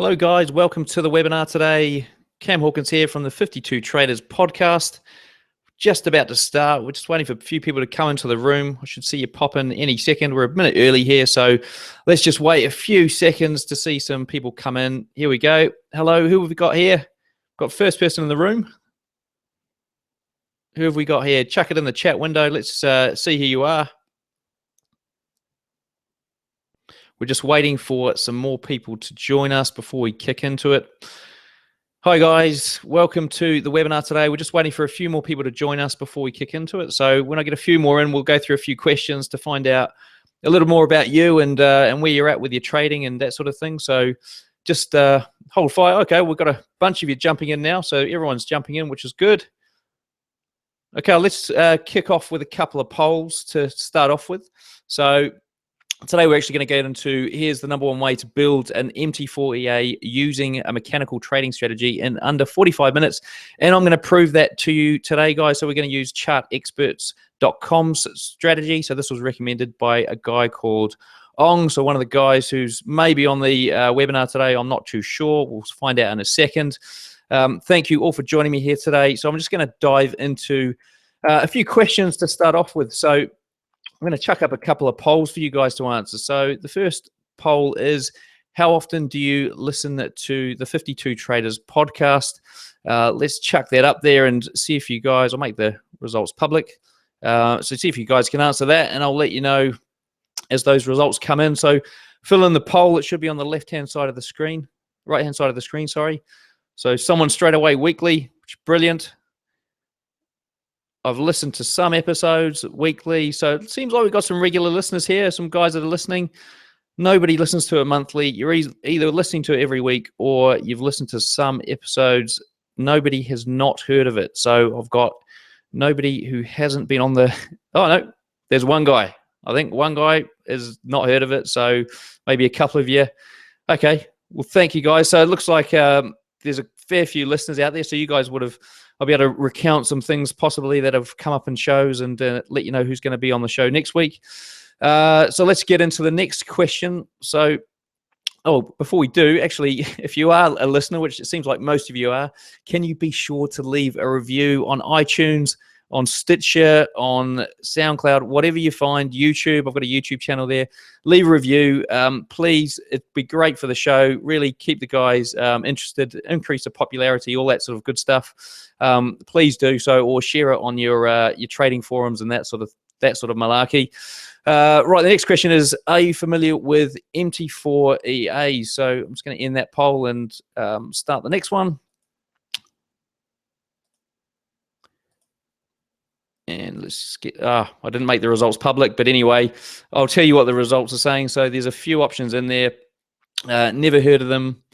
Hello guys, welcome to the webinar today. Cam Hawkins here from the 52 Traders podcast. Just about to start. We're just waiting for a few people to come into the room. I should see you pop in any second. We're a minute early here, so let's just wait a few seconds to see some people come in. Here we go. Hello, who have we got here? Got first person in the room. Who have we got here? Chuck it in the chat window. Let's see who you are. We're just waiting for some more people to join us before we kick into it. Hi guys, welcome to the webinar today. We're just waiting for a few more people to join us before we kick into it. So when I get a few more in, we'll go through a few questions to find out a little more about you and where you're at with your trading and that sort of thing. So just hold fire. Okay, we've got a bunch of you jumping in now. So everyone's jumping in, which is good. Okay, let's kick off with a couple of polls to start off with. So today we're actually going to get into, here's the number one way to build an MT4 EA using a mechanical trading strategy in under 45 minutes. And I'm going to prove that to you today, guys. So we're going to use chartexperts.com's strategy. So this was recommended by a guy called Ong. So one of the guys who's maybe on the webinar today, I'm not too sure. We'll find out in a second. Thank you all for joining me here today. So I'm just going to dive into a few questions to start off with. So I'm going to chuck up a couple of polls for you guys to answer. So the first poll is, how often do you listen to the 52 Traders podcast? Let's chuck that up there and see if you guys, I'll make the results public. So see if you guys can answer that, and I'll let you know as those results come in. So fill in the poll. It should be on the left-hand side of the screen, right-hand side of the screen, sorry. So someone straight away weekly, which is brilliant. I've listened to some episodes weekly, so it seems like we've got some regular listeners here, some guys that are listening. Nobody listens to it monthly. You're either listening to it every week or you've listened to some episodes. Nobody has not heard of it. So I've got nobody who hasn't been on the... Oh, no, there's one guy. I think one guy has not heard of it, so maybe a couple of you. Okay, well, thank you, guys. So it looks like there's a fair few listeners out there, so you guys would have... I'll be able to recount some things possibly that have come up in shows and let you know who's going to be on the show next week. So let's get into the next question. So, before we do, actually, if you are a listener, which it seems like most of you are, can you be sure to leave a review on iTunes, on Stitcher, on SoundCloud, whatever you find, YouTube. I've got a YouTube channel there. Leave a review, please. It'd be great for the show. Really keep the guys interested, increase the popularity, all that sort of good stuff. Please do so, or share it on your trading forums and that sort of malarkey. Right, the next question is, are you familiar with MT4 EA? So I'm just going to end that poll and start the next one. And let's get, I didn't make the results public, but anyway, I'll tell you what the results are saying. So there's a few options in there. Never heard of them,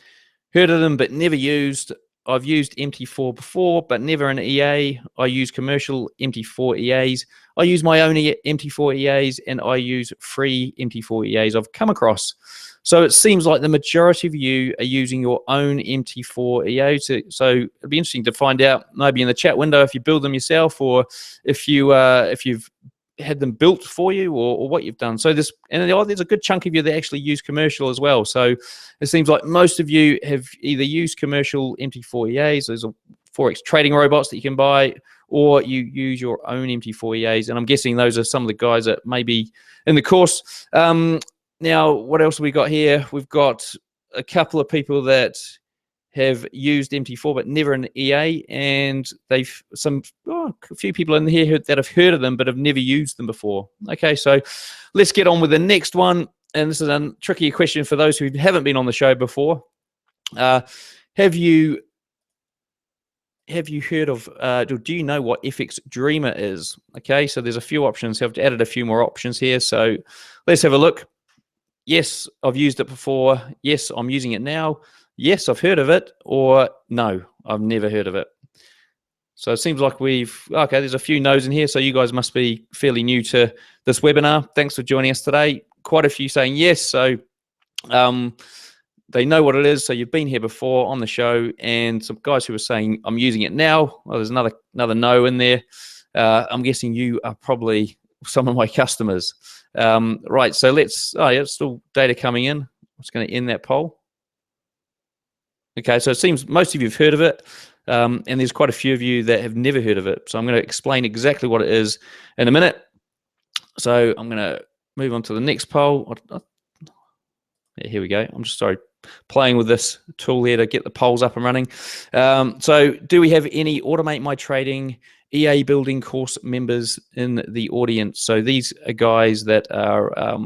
but never used. I've used MT4 before, but never an EA. I use commercial MT4 EAs. I use my own MT4 EAs, and I use free MT4 EAs I've come across. So it seems like the majority of you are using your own MT4 EAs. So it'd be interesting to find out maybe in the chat window if you build them yourself, or if you've had them built for you, or what you've done. So there's a good chunk of you that actually use commercial as well. So it seems like most of you have either used commercial MT4 EAs, there's a Forex trading robots that you can buy, or you use your own MT4 EAs. And I'm guessing those are some of the guys that may be in the course. Now, what else have we got here? We've got a couple of people that have used MT4 but never an EA, and a few people in here that have heard of them but have never used them before. Okay, so let's get on with the next one, and this is a tricky question for those who haven't been on the show before. Have you heard of, do you know what FxDreema is? Okay, so there's a few options. I've added a few more options here, so let's have a look. Yes, I've used it before. Yes, I'm using it now. Yes, I've heard of it. Or no, I've never heard of it. So it seems like there's a few no's in here. So you guys must be fairly new to this webinar. Thanks for joining us today. Quite a few saying yes. So they know what it is. So you've been here before on the show, and some guys who are saying I'm using it now. Well, there's another no in there. I'm guessing you are probably some of my customers. Right, so it's still data coming in. I'm just going to end that poll. Okay, so it seems most of you have heard of it, and there's quite a few of you that have never heard of it. So I'm going to explain exactly what it is in a minute. So I'm going to move on to the next poll. Yeah, here we go. I'm just playing with this tool here to get the polls up and running. So do we have any Automate My Trading EA Building course members in the audience? So these are guys that are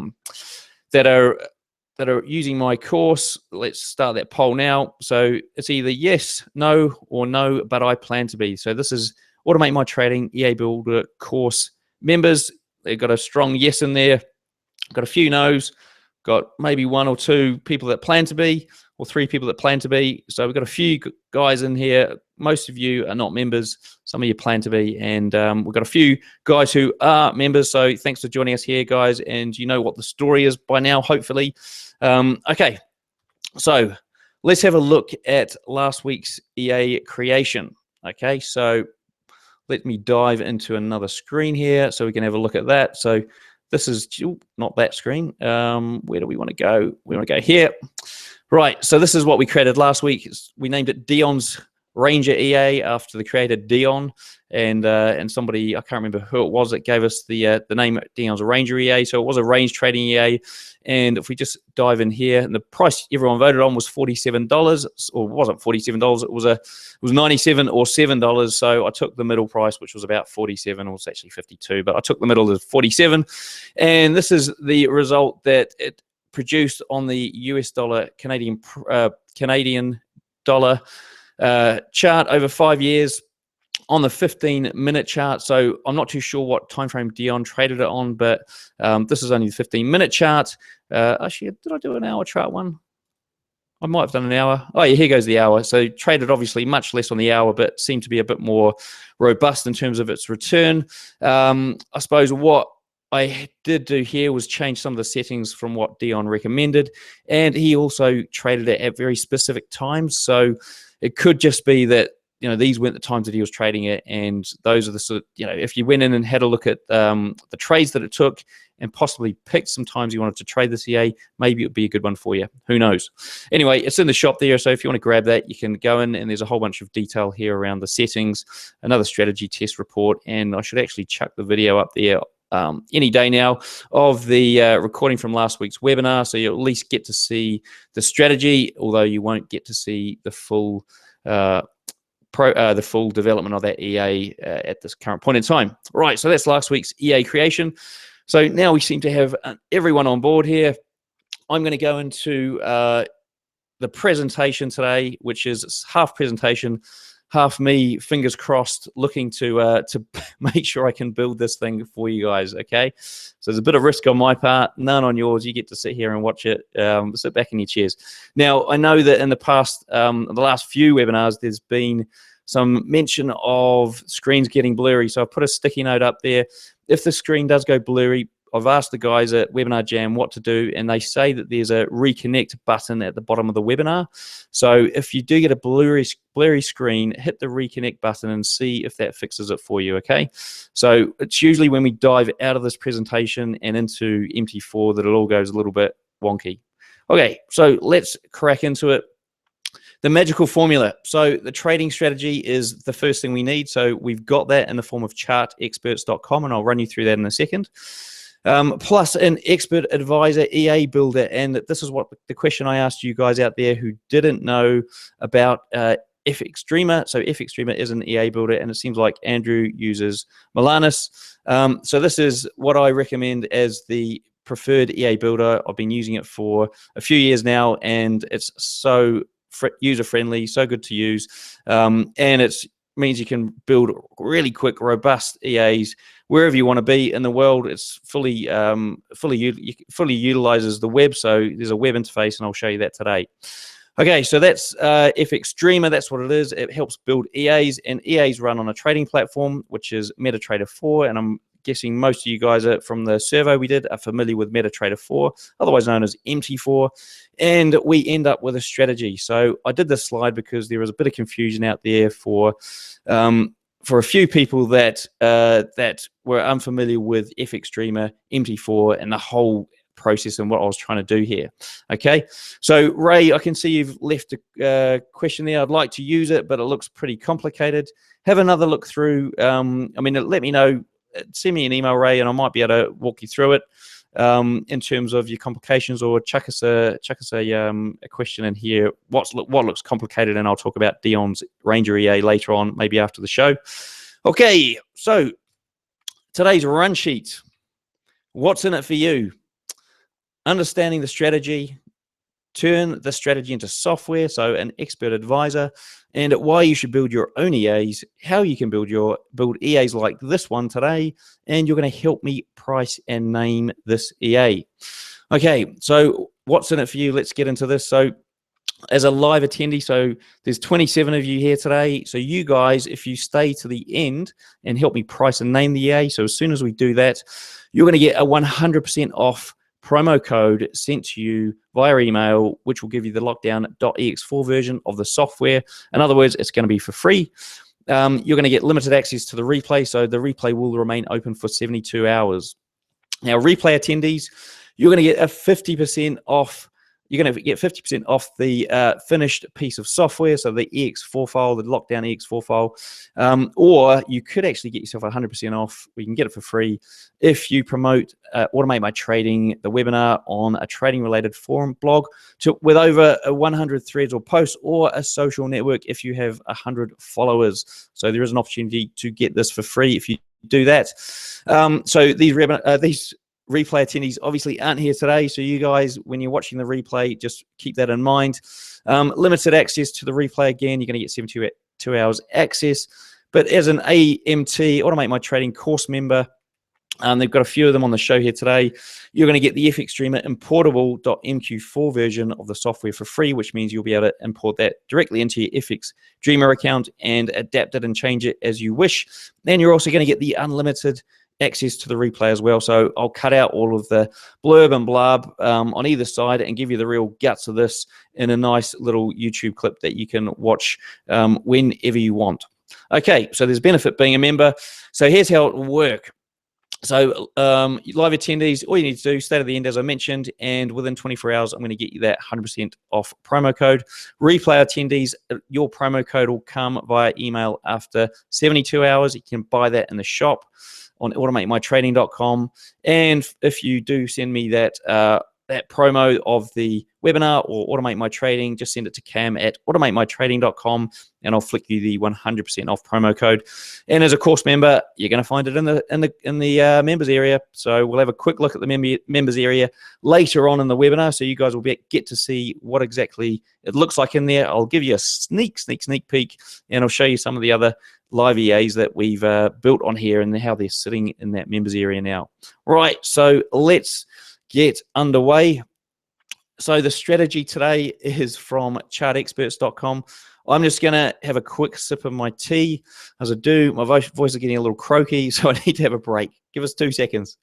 using my course. Let's start that poll now. So it's either yes, no, or no, but I plan to be. So this is Automate My Trading EA Builder course members. They've got a strong yes in there. Got a few no's. Got maybe 1 or 2 people that plan to be, or 3 people that plan to be. So we've got a few guys in here. Most of you are not members. Some of you plan to be. And we've got a few guys who are members. So thanks for joining us here, guys. And you know what the story is by now, hopefully. Okay, so let's have a look at last week's EA creation. Okay, so let me dive into another screen here so we can have a look at that. So this is not that screen. Where do we want to go? We want to go here. Right, so this is what we created last week. We named it Dion's Ranger EA after the creator Dion, and somebody, I can't remember who it was, that gave us the name Dion's Ranger EA. So it was a range trading EA. And if we just dive in here, and the price everyone voted on was $47, or it wasn't $47. It was 97 or $7. So I took the middle price, which was about 47, or it's actually 52, but I took the middle of 47. And this is the result that it produced on the US dollar Canadian dollar chart over 5 years on the 15-minute chart. So I'm not too sure what time frame Dion traded it on, but this is only the 15-minute chart. Actually, did I do an hour chart one? I might have done an hour. Oh, yeah, here goes the hour. So traded obviously much less on the hour, but seemed to be a bit more robust in terms of its return. I suppose what I did do here was change some of the settings from what Dion recommended, and he also traded it at very specific times. So it could just be that, you know, these weren't the times that he was trading it, and those are the sort of, you know, if you went in and had a look at the trades that it took and possibly picked some times you wanted to trade this EA, maybe it would be a good one for you. Who knows? Anyway, it's in the shop there, so if you want to grab that, you can go in, and there's a whole bunch of detail here around the settings, another strategy test report, and I should actually chuck the video up there any day now of the recording from last week's webinar, so you'll at least get to see the strategy, although you won't get to see the full the full development of that EA at this current point in time. Right, so that's last week's EA creation. So now we seem to have everyone on board here. I'm going to go into the presentation today, which is half presentation, half me, fingers crossed, looking to make sure I can build this thing for you guys, okay? So there's a bit of risk on my part, none on yours. You get to sit here and watch it, sit back in your chairs. Now, I know that in the past, the last few webinars, there's been some mention of screens getting blurry. So I've put a sticky note up there. If the screen does go blurry, I've asked the guys at Webinar Jam what to do, and they say that there's a reconnect button at the bottom of the webinar. So if you do get a blurry screen, hit the reconnect button and see if that fixes it for you, okay? So it's usually when we dive out of this presentation and into MT4 that it all goes a little bit wonky. Okay, so let's crack into it. The magical formula. So the trading strategy is the first thing we need. So we've got that in the form of chartexperts.com, and I'll run you through that in a second. Plus an expert advisor EA builder. And this is what the question I asked you guys out there who didn't know about FxDreema. So FxDreema is an EA builder, and it seems like Andrew uses Milanus. So this is what I recommend as the preferred EA builder. I've been using it for a few years now, and it's so user-friendly, so good to use, and it means you can build really quick, robust EAs wherever you want to be in the world. It's fully utilizes the web, so there's a web interface, and I'll show you that today. Okay, so that's FxDreema. That's what it is. It helps build EAs, and EAs run on a trading platform, which is MetaTrader 4, and I'm guessing most of you guys from the survey we did are familiar with MetaTrader 4, otherwise known as MT4, and we end up with a strategy. So I did this slide because there was a bit of confusion out there for a few people that were unfamiliar with FxDreema, MT4, and the whole process and what I was trying to do here. Okay, so Ray, I can see you've left a question there. I'd like to use it, but it looks pretty complicated. Have another look through. I mean, let me know. Send me an email, Ray, and I might be able to walk you through it in terms of your complications, or chuck us a question in here. What looks complicated, and I'll talk about Dion's Ranger EA later on, maybe after the show. Okay, so today's run sheet. What's in it for you? Understanding the strategy, turn the strategy into software, so an expert advisor, and why you should build your own EAs, how you can build EAs like this one today, and you're going to help me price and name this EA. Okay, so what's in it for you? Let's get into this. So as a live attendee, so there's 27 of you here today. So you guys, if you stay to the end and help me price and name the EA, so as soon as we do that, you're going to get a 100% off promo code sent to you via email, which will give you the lockdown.ex4 version of the software. In other words, it's going to be for free. You're going to get limited access to the replay, so the replay will remain open for 72 hours. Now, replay attendees, you're going to get a 50% off. You're going to get 50% off the finished piece of software, so the EX4 file, the lockdown EX4 file, or you could actually get yourself 100% off. We can get it for free if you promote Automate My Trading, the webinar on a trading-related forum blog with over 100 threads or posts, or a social network if you have 100 followers. So there is an opportunity to get this for free if you do that. So these replay attendees obviously aren't here today, so you guys, when you're watching the replay, just keep that in mind. Limited access to the replay. Again, you're going to get 72 hours access, but as an AMT, Automate My Trading course member, they've got a few of them on the show here today. You're going to get the FxDreema importable.mq4 version of the software for free, which means you'll be able to import that directly into your FxDreema account and adapt it and change it as you wish. Then you're also going to get the unlimited access to the replay as well. So I'll cut out all of the blurb and blub on either side and give you the real guts of this in a nice little YouTube clip that you can watch whenever you want. Okay, so there's benefit being a member. So here's how it will work. So live attendees, all you need to do, stay to the end as I mentioned, and within 24 hours, I'm going to get you that 100% off promo code. Replay attendees, your promo code will come via email after 72 hours. You can buy that in the shop on automatemytrading.com. And if you do send me that that promo of the webinar or Automate My Trading, just send it to cam@automatemytrading.com, and I'll flick you the 100% off promo code. And as a course member, you're going to find it in the members area. So we'll have a quick look at the members area later on in the webinar, so you guys will get to see what exactly it looks like in there. I'll give you a sneak peek, and I'll show you some of the other live EAs that we've built on here and how they're sitting in that members area now. Right, so let's get underway. So the strategy today is from chartexperts.com. I'm just going to have a quick sip of my tea. As I do, my voice is getting a little croaky, so I need to have a break. Give us 2 seconds.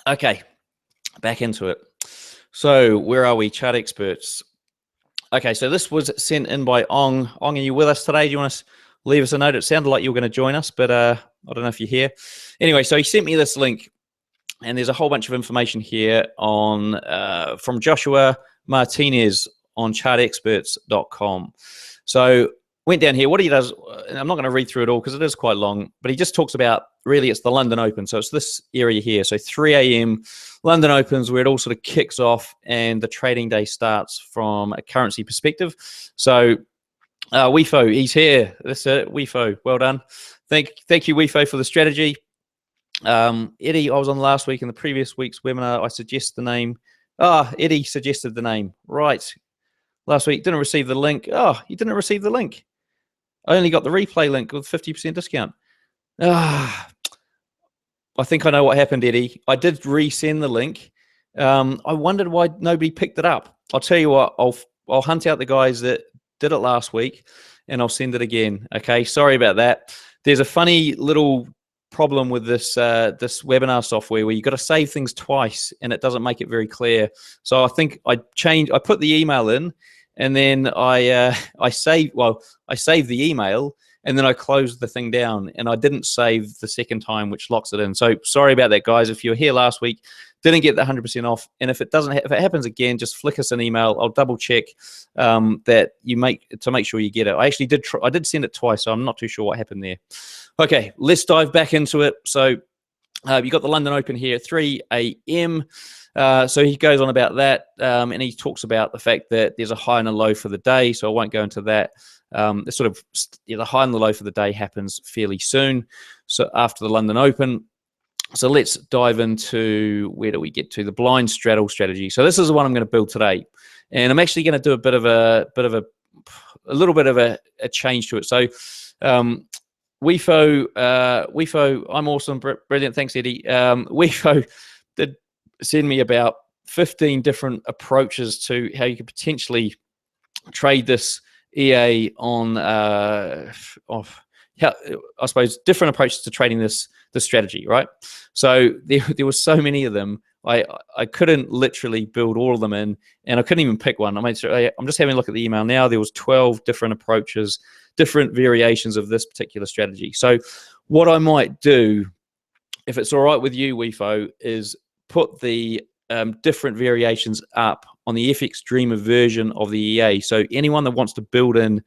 Okay, back into it. So where are we? Chart Experts. Okay, so this was sent in by Ong. Ong, are you with us today? Do you want to leave us a note? It sounded like you were going to join us, but I don't know if you're here. Anyway, so he sent me this link, and there's a whole bunch of information here on from Joshua Martinez on chartexperts.com. So went down here. What he does, and I'm not going to read through it all because it is quite long, but he just talks about, really, it's the London Open. So it's this area here. So 3 a.m. London Opens, where it all sort of kicks off and the trading day starts from a currency perspective. So Wifo, he's here. That's it, Wifo. Well done. Thank you, Wifo, for the strategy. Eddie, I was on last week in the previous week's webinar. I suggest the name. Eddie suggested the name. Right. Last week, didn't receive the link. Oh, you didn't receive the link. I only got the replay link with 50% discount. I think I know what happened, Eddie. I did resend the link. I wondered why nobody picked it up. I'll tell you what, I'll hunt out the guys that did it last week, and I'll send it again. Okay, sorry about that. There's a funny little problem with this this webinar software where you've got to save things twice, and it doesn't make it very clear. So I think I put the email in, and then I saved the email, and then I closed the thing down, and I didn't save the second time, which locks it in. So sorry about that, guys. If you were here last week, didn't get the 100% off, and if it doesn't, if it happens again, just flick us an email. I'll double check that you make sure you get it. I actually did I did send it twice, so I'm not too sure what happened there. Okay, let's dive back into it. So you got the London Open here at 3 a.m. So he goes on about that, and he talks about the fact that there's a high and a low for the day. So I won't go into that. The sort of the high and the low for the day happens fairly soon. So after the London Open. So let's dive into, where do we get to? The blind straddle strategy. So this is the one I'm going to build today, and I'm actually going to do a little bit of a change to it. So WeFo, I'm awesome, brilliant, thanks Eddie. WeFo did send me about 15 different approaches to how you could potentially trade this EA on I suppose different approaches to trading this strategy, right? So there were so many of them. I couldn't literally build all of them in, and I couldn't even pick one. I'm just having a look at the email now. There was 12 different approaches, different variations of this particular strategy. So what I might do, if it's all right with you, WeFo, is put the different variations up on the FxDreema version of the EA. So anyone that wants to build in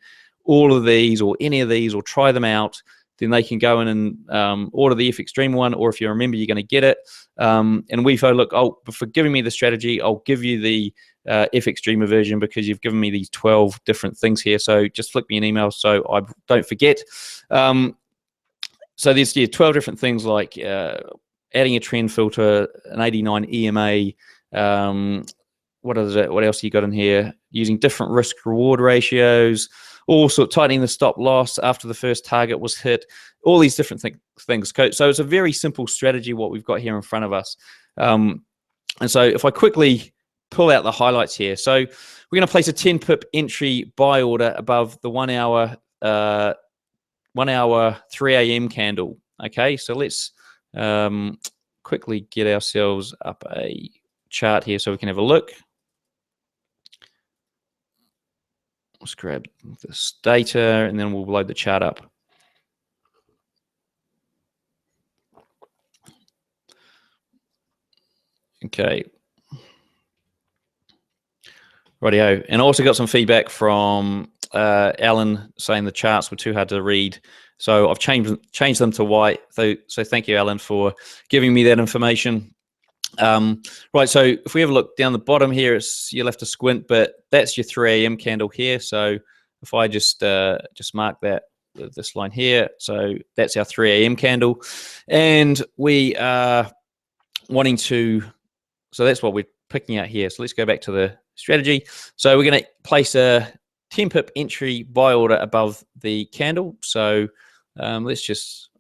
all of these or any of these or try them out, then they can go in and order the FxDreema one, or if you remember, you're going to get it. And WeFo, look, for giving me the strategy, I'll give you the FxDreema version because you've given me these 12 different things here. So just flick me an email so I don't forget. So there's 12 different things like adding a trend filter, an 89 EMA. What else you got in here? Using different risk reward ratios. Also tightening the stop loss after the first target was hit, all these different things. So it's a very simple strategy what we've got here in front of us. And so if I quickly pull out the highlights here. So we're going to place a 10 pip entry buy order above the 1 hour 3 a.m. candle. Okay, so let's quickly get ourselves up a chart here so we can have a look. Let's grab this data and then we'll load the chart up. Okay. Rightio. And I also got some feedback from Alan saying the charts were too hard to read. So I've changed them to white. So thank you, Alan, for giving me that information. Right, so if we have a look down the bottom here, you'll have to squint, but that's your 3 a.m. candle here. So if I just mark that, this line here, so that's our 3 a.m. candle, and we are wanting to, so that's what we're picking out here. So let's go back to the strategy. So we're going to place a 10 pip entry buy order above the candle. So let's just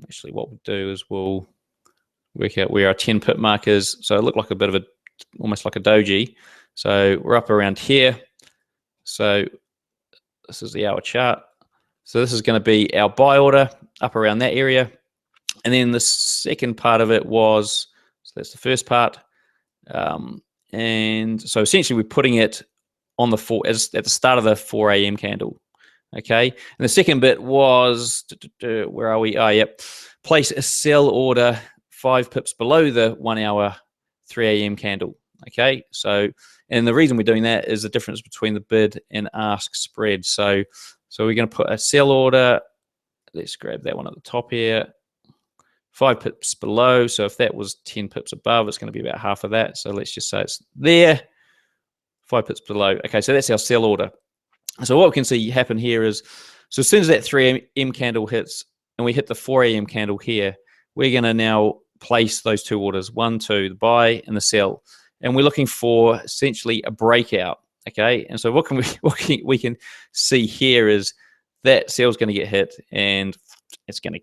actually what we'll do is we'll work out where our 10 pip mark is. So it looked like a bit of almost like a doji. So we're up around here. So this is the hour chart. So this is going to be our buy order up around that area. And then the second part of it was, so that's the first part. And so essentially we're putting it on the at the start of the 4 a.m. candle. Okay. And the second bit was, where are we? Oh, yep. Place a sell order 5 pips below the 1 hour 3 a.m. candle. Okay, so and the reason we're doing that is the difference between the bid and ask spread. So we're going to put a sell order. Let's grab that one at the top here. 5 pips below. So if that was 10 pips above, it's going to be about half of that. So let's just say it's there. 5 pips below. Okay, so that's our sell order. So what we can see happen here is, so as soon as that 3 a.m. candle hits and we hit the 4 a.m. candle here, we're going to now place those two orders, 1, 2, the buy and the sell, and we're looking for essentially a breakout. Okay, and so what we can see here is that sell's going to get hit and it's going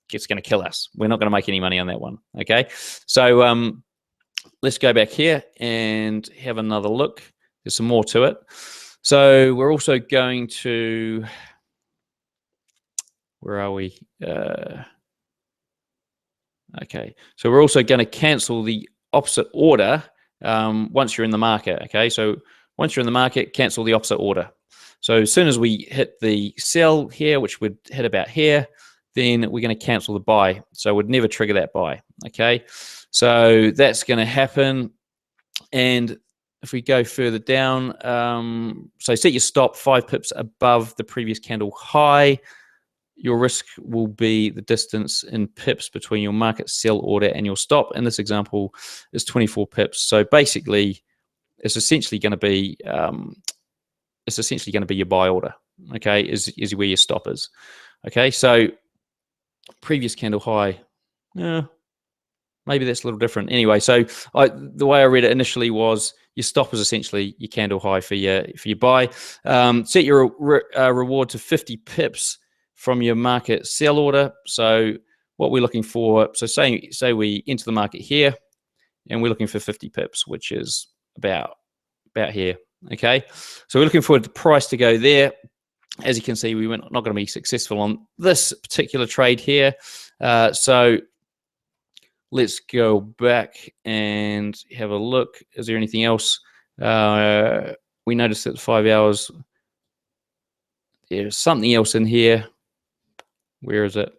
to kill us. We're not going to make any money on that one. Okay, so let's go back here and have another look. There's some more to it. So we're also going to, where are we? Okay, so we're also going to cancel the opposite order once you're in the market. Okay, so once you're in the market, cancel the opposite order. So as soon as we hit the sell here, which would hit about here, then we're going to cancel the buy. So we'd never trigger that buy. Okay, so that's going to happen. And if we go further down, so set your stop 5 pips above the previous candle high. Your risk will be the distance in pips between your market sell order and your stop. In this example, is 24 pips. So basically, it's essentially going to be your buy order. Okay, is where your stop is. Okay, so previous candle high. Yeah, maybe that's a little different. Anyway, so the way I read it initially was your stop is essentially your candle high for your buy. Set your reward to 50 pips from your market sell order. So what we're looking for, so say we enter the market here, and we're looking for 50 pips, which is about here. Okay, so we're looking for the price to go there. As you can see, we were not going to be successful on this particular trade here. So let's go back and have a look. Is there anything else? We noticed that 5 hours. There's something else in here. Where is it?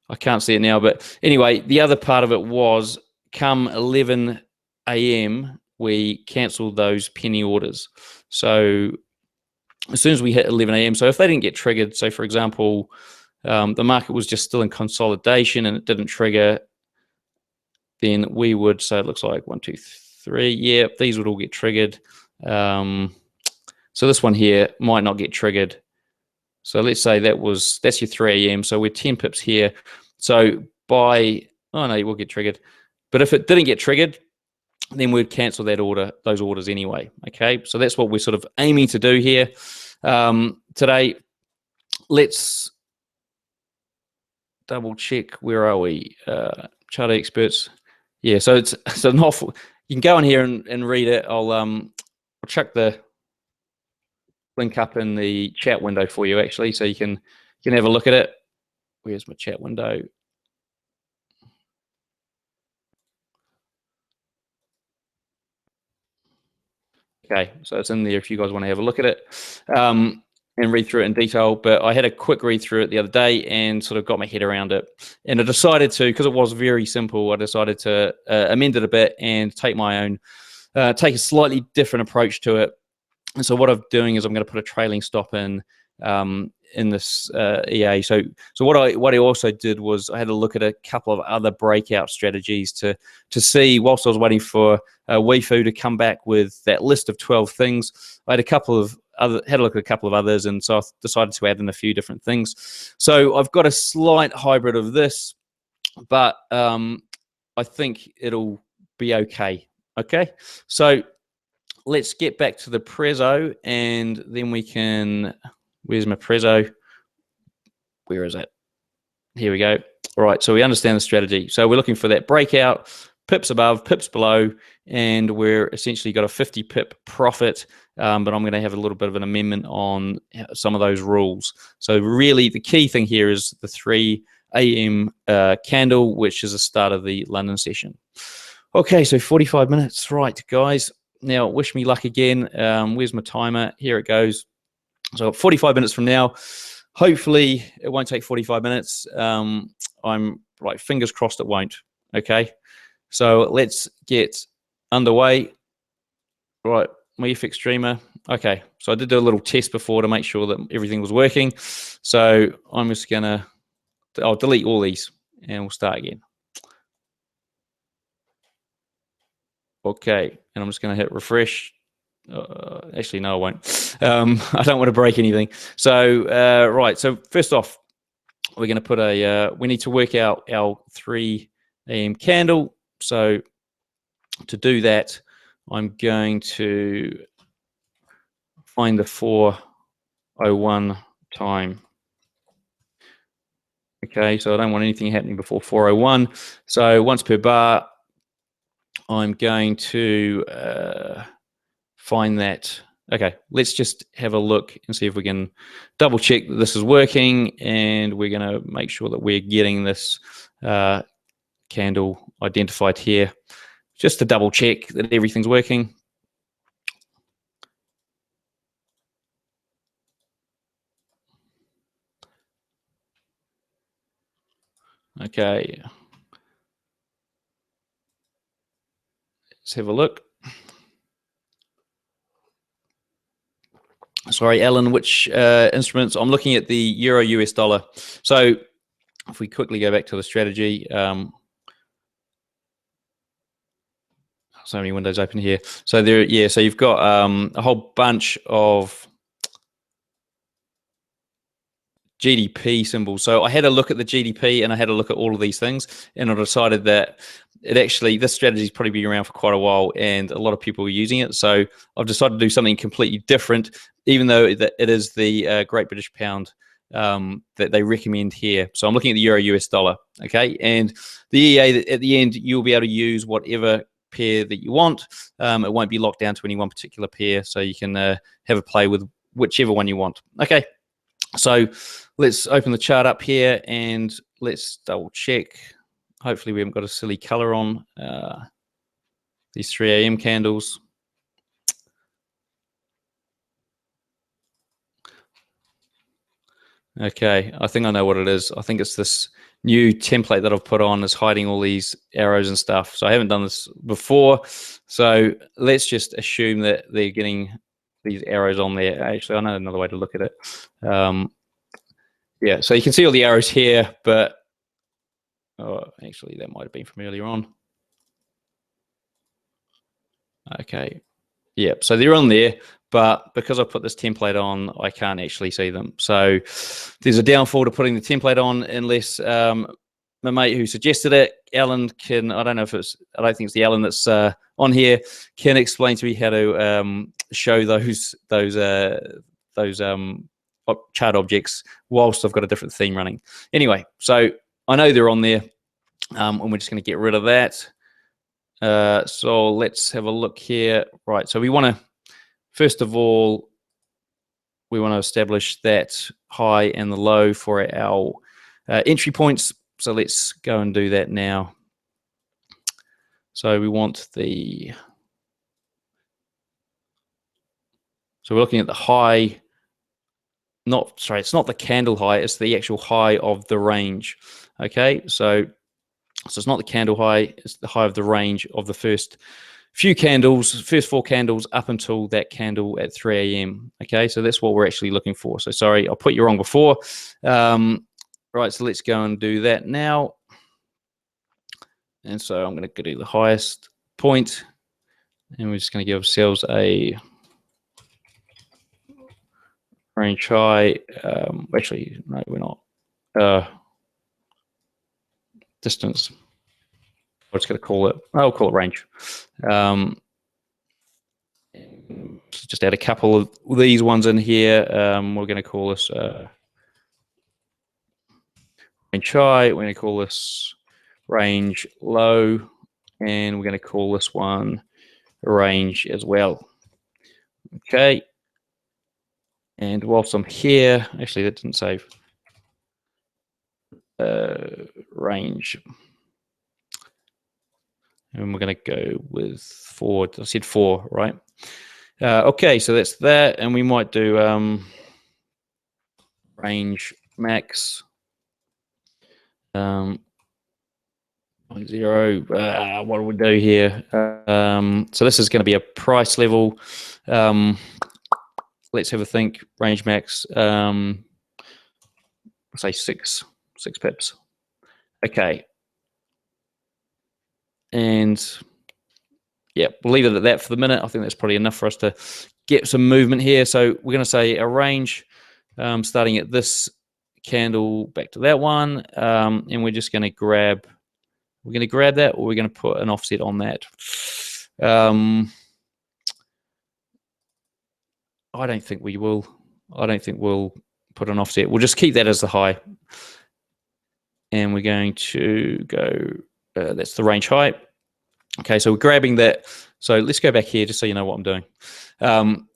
I can't see it now. But anyway, the other part of it was come 11 a.m., we cancelled those penny orders. So as soon as we hit 11 a.m., so if they didn't get triggered, so for example, the market was just still in consolidation and it didn't trigger, then we would, so it looks like 1, 2, 3, yeah, these would all get triggered. So this one here might not get triggered. So let's say that's your 3 a.m. So we're 10 pips here. So oh no, it will get triggered. But if it didn't get triggered, then we'd cancel those orders anyway. Okay, so that's what we're sort of aiming to do here today. Let's double check. Where are we? Chart experts. Yeah, so it's an awful. You can go in here and read it. I'll chuck the link up in the chat window for you actually, so you can have a look at it. Where's my chat window? Okay, so it's in there if you guys want to have a look at it and read through it in detail. But I had a quick read through it the other day and sort of got my head around it. And I decided to, because it was very simple, I decided to amend it a bit and take my own, take a slightly different approach to it. And so what I'm doing is I'm going to put a trailing stop in this EA. So what I also did was I had a look at a couple of other breakout strategies to see, whilst I was waiting for Weifu to come back with that list of 12 things. I had had a look at a couple of others, and so I decided to add in a few different things. So I've got a slight hybrid of this, but I think it'll be okay. Okay, so let's get back to the Prezzo, and then we can. Where's my Prezzo? Where is it? Here we go. All right, so we understand the strategy. So we're looking for that breakout, pips above, pips below, and we're essentially got a 50 pip profit, but I'm going to have a little bit of an amendment on some of those rules. So really the key thing here is the 3 a.m. Candle, which is the start of the London session. Okay, so 45 minutes. Right, guys. Now, wish me luck again. Where's my timer? Here it goes. So 45 minutes from now, hopefully it won't take 45 minutes. I'm like fingers crossed it won't. Okay, so let's get underway. Right, my FxDreema. Okay, so I did do a little test before to make sure that everything was working. So I'm just I'll delete all these and we'll start again. Okay, and I'm just gonna hit refresh. Actually, no, I won't. I don't want to break anything. So, right. So first off, we're going to put we need to work out our 3 a.m. candle. So to do that, I'm going to find the 4:01 time. Okay, so I don't want anything happening before 4:01. So once per bar, I'm going to find that. Okay, let's just have a look and see if we can double check that this is working, and we're going to make sure that we're getting this candle identified here just to double check that everything's working. Okay. Let's have a look. Sorry, Alan, which instruments? I'm looking at the Euro US dollar. So if we quickly go back to the strategy, so many windows open here. So there, yeah, so you've got a whole bunch of GDP symbols. So I had a look at the GDP and I had a look at all of these things, and I decided that this strategy has probably been around for quite a while and a lot of people are using it. So I've decided to do something completely different, even though it is the Great British Pound that they recommend here. So I'm looking at the Euro US dollar, okay? And the EA, at the end, you'll be able to use whatever pair that you want. It won't be locked down to any one particular pair, so you can have a play with whichever one you want. Okay, so let's open the chart up here and let's double check. Hopefully we haven't got a silly color on these 3 a.m. candles. Okay, I think I know what it is. I think it's this new template that I've put on is hiding all these arrows and stuff. So I haven't done this before. So let's just assume that they're getting these arrows on there. Actually, I know another way to look at it. Yeah, so you can see all the arrows here, but actually that might have been from earlier on. Okay, yeah, so they're on there, but because I put this template on, I can't actually see them. So there's a downfall to putting the template on unless my mate who suggested it, Alan, can, I don't know if it's, I don't think it's the Alan that's on here, can explain to me how to show those chart objects whilst I've got a different theme running. Anyway, so I know they're on there, and we're just going to get rid of that. So let's have a look here. Right, so we want to, first of all, we want to establish that high and the low for our entry points. So let's go and do that now. So we want the, so we're looking at the high, it's not the candle high, it's the actual high of the range. Okay, so it's not the candle high, it's the high of the range of the first few candles, first 4 candles up until that candle at 3 a.m. Okay, so that's what we're actually looking for. So sorry, I'll put you wrong before. Right, so let's go and do that now. And so I'm going to do the highest point, and we're just going to give ourselves a range high. Actually, no, we're not. Distance. I'm just going to call it, I'll call it range. Just add a couple of these ones in here. We're going to call this range high. We're going to call this range low, and we're going to call this one range as well. Okay. And whilst I'm here, actually that didn't save. Range. And we're going to go with 4. I said 4, right? Okay, so that's that, and we might do range max 0. What do we do here? So this is going to be a price level. Let's have a think. Range max, say 6 pips. Okay. And yeah, we'll leave it at that for the minute. I think that's probably enough for us to get some movement here. So we're going to say a range starting at this candle back to that one, and we're just going to grab. We're going to grab that, or we're going to put an offset on that. I don't think we will. I don't think we'll put an offset. We'll just keep that as the high, and we're going to go. That's the range high. Okay, so we're grabbing that. So let's go back here just so you know what I'm doing.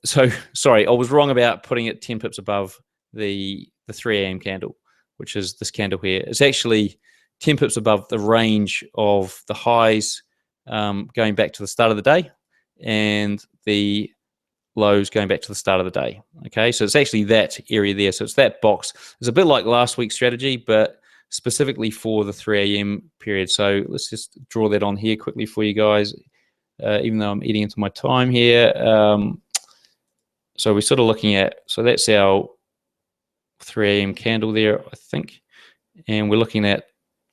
So sorry, I was wrong about putting it 10 pips above the 3 a.m. candle, which is this candle here. It's actually 10 pips above the range of the highs going back to the start of the day, and the lows going back to the start of the day. Okay, so it's actually that area there. So it's that box. It's a bit like last week's strategy, but specifically for the 3 a.m. period. So let's just draw that on here quickly for you guys, even though I'm eating into my time here. So we're sort of looking at, so that's our 3 a.m. candle there, I think. And we're looking at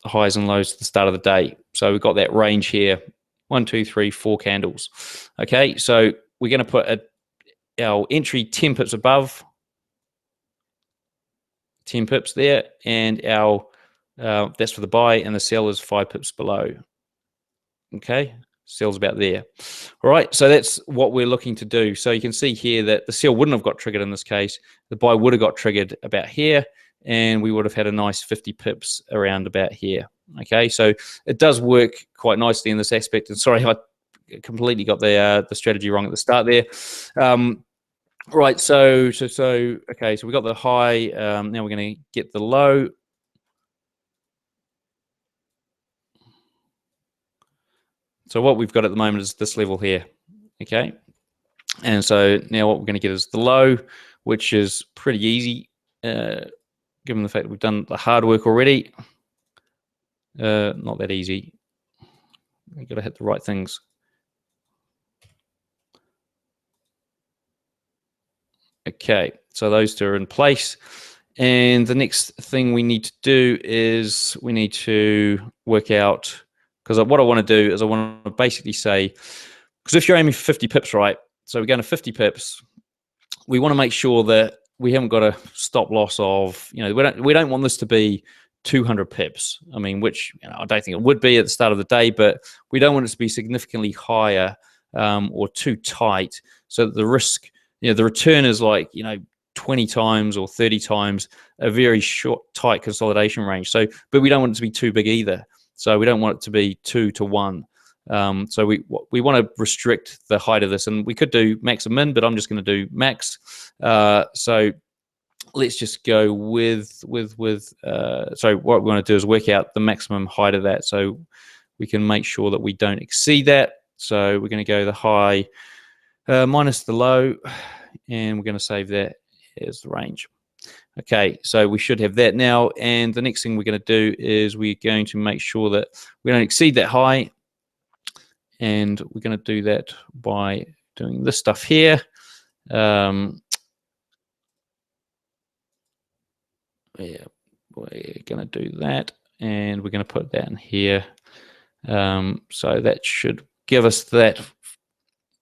the highs and lows at the start of the day. So we've got that range here, 1, 2, 3, 4 candles. Okay, so we're going to put our entry 10 pips above, 10 pips there, and our that's for the buy, and the sell is 5 pips below. Okay, sell's about there. All right, so that's what we're looking to do. So you can see here that the sell wouldn't have got triggered in this case. The buy would have got triggered about here, and we would have had a nice 50 pips around about here. Okay, so it does work quite nicely in this aspect. And sorry, I completely got the strategy wrong at the start there. Right, so okay, so we got the high. Now we're going to get the low. So what we've got at the moment is this level here, okay? And so now what we're going to get is the low, which is pretty easy, given the fact that we've done the hard work already. Not that easy. We've got to hit the right things. Okay, so those two are in place. And the next thing we need to do is we need to work out, because what I want to do is I want to basically say, because if you're aiming for 50 pips, right? So we're going to 50 pips. We want to make sure that we haven't got a stop loss of, we don't want this to be 200 pips. I mean, which I don't think it would be at the start of the day, but we don't want it to be significantly higher or too tight, so that the risk, the return is like 20 times or 30 times a very short, tight consolidation range. So, but we don't want it to be too big either. So we don't want it to be 2 to 1. So we want to restrict the height of this, and we could do max and min, but I'm just going to do max. So let's just go with so what we want to do is work out the maximum height of that, so we can make sure that we don't exceed that. So we're going to go the high minus the low, and we're going to save that as the range. Okay, so we should have that now, and the next thing we're going to do is we're going to make sure that we don't exceed that high, and we're going to do that by doing this stuff here. Yeah, we're going to do that, and we're going to put that in here. So that should give us that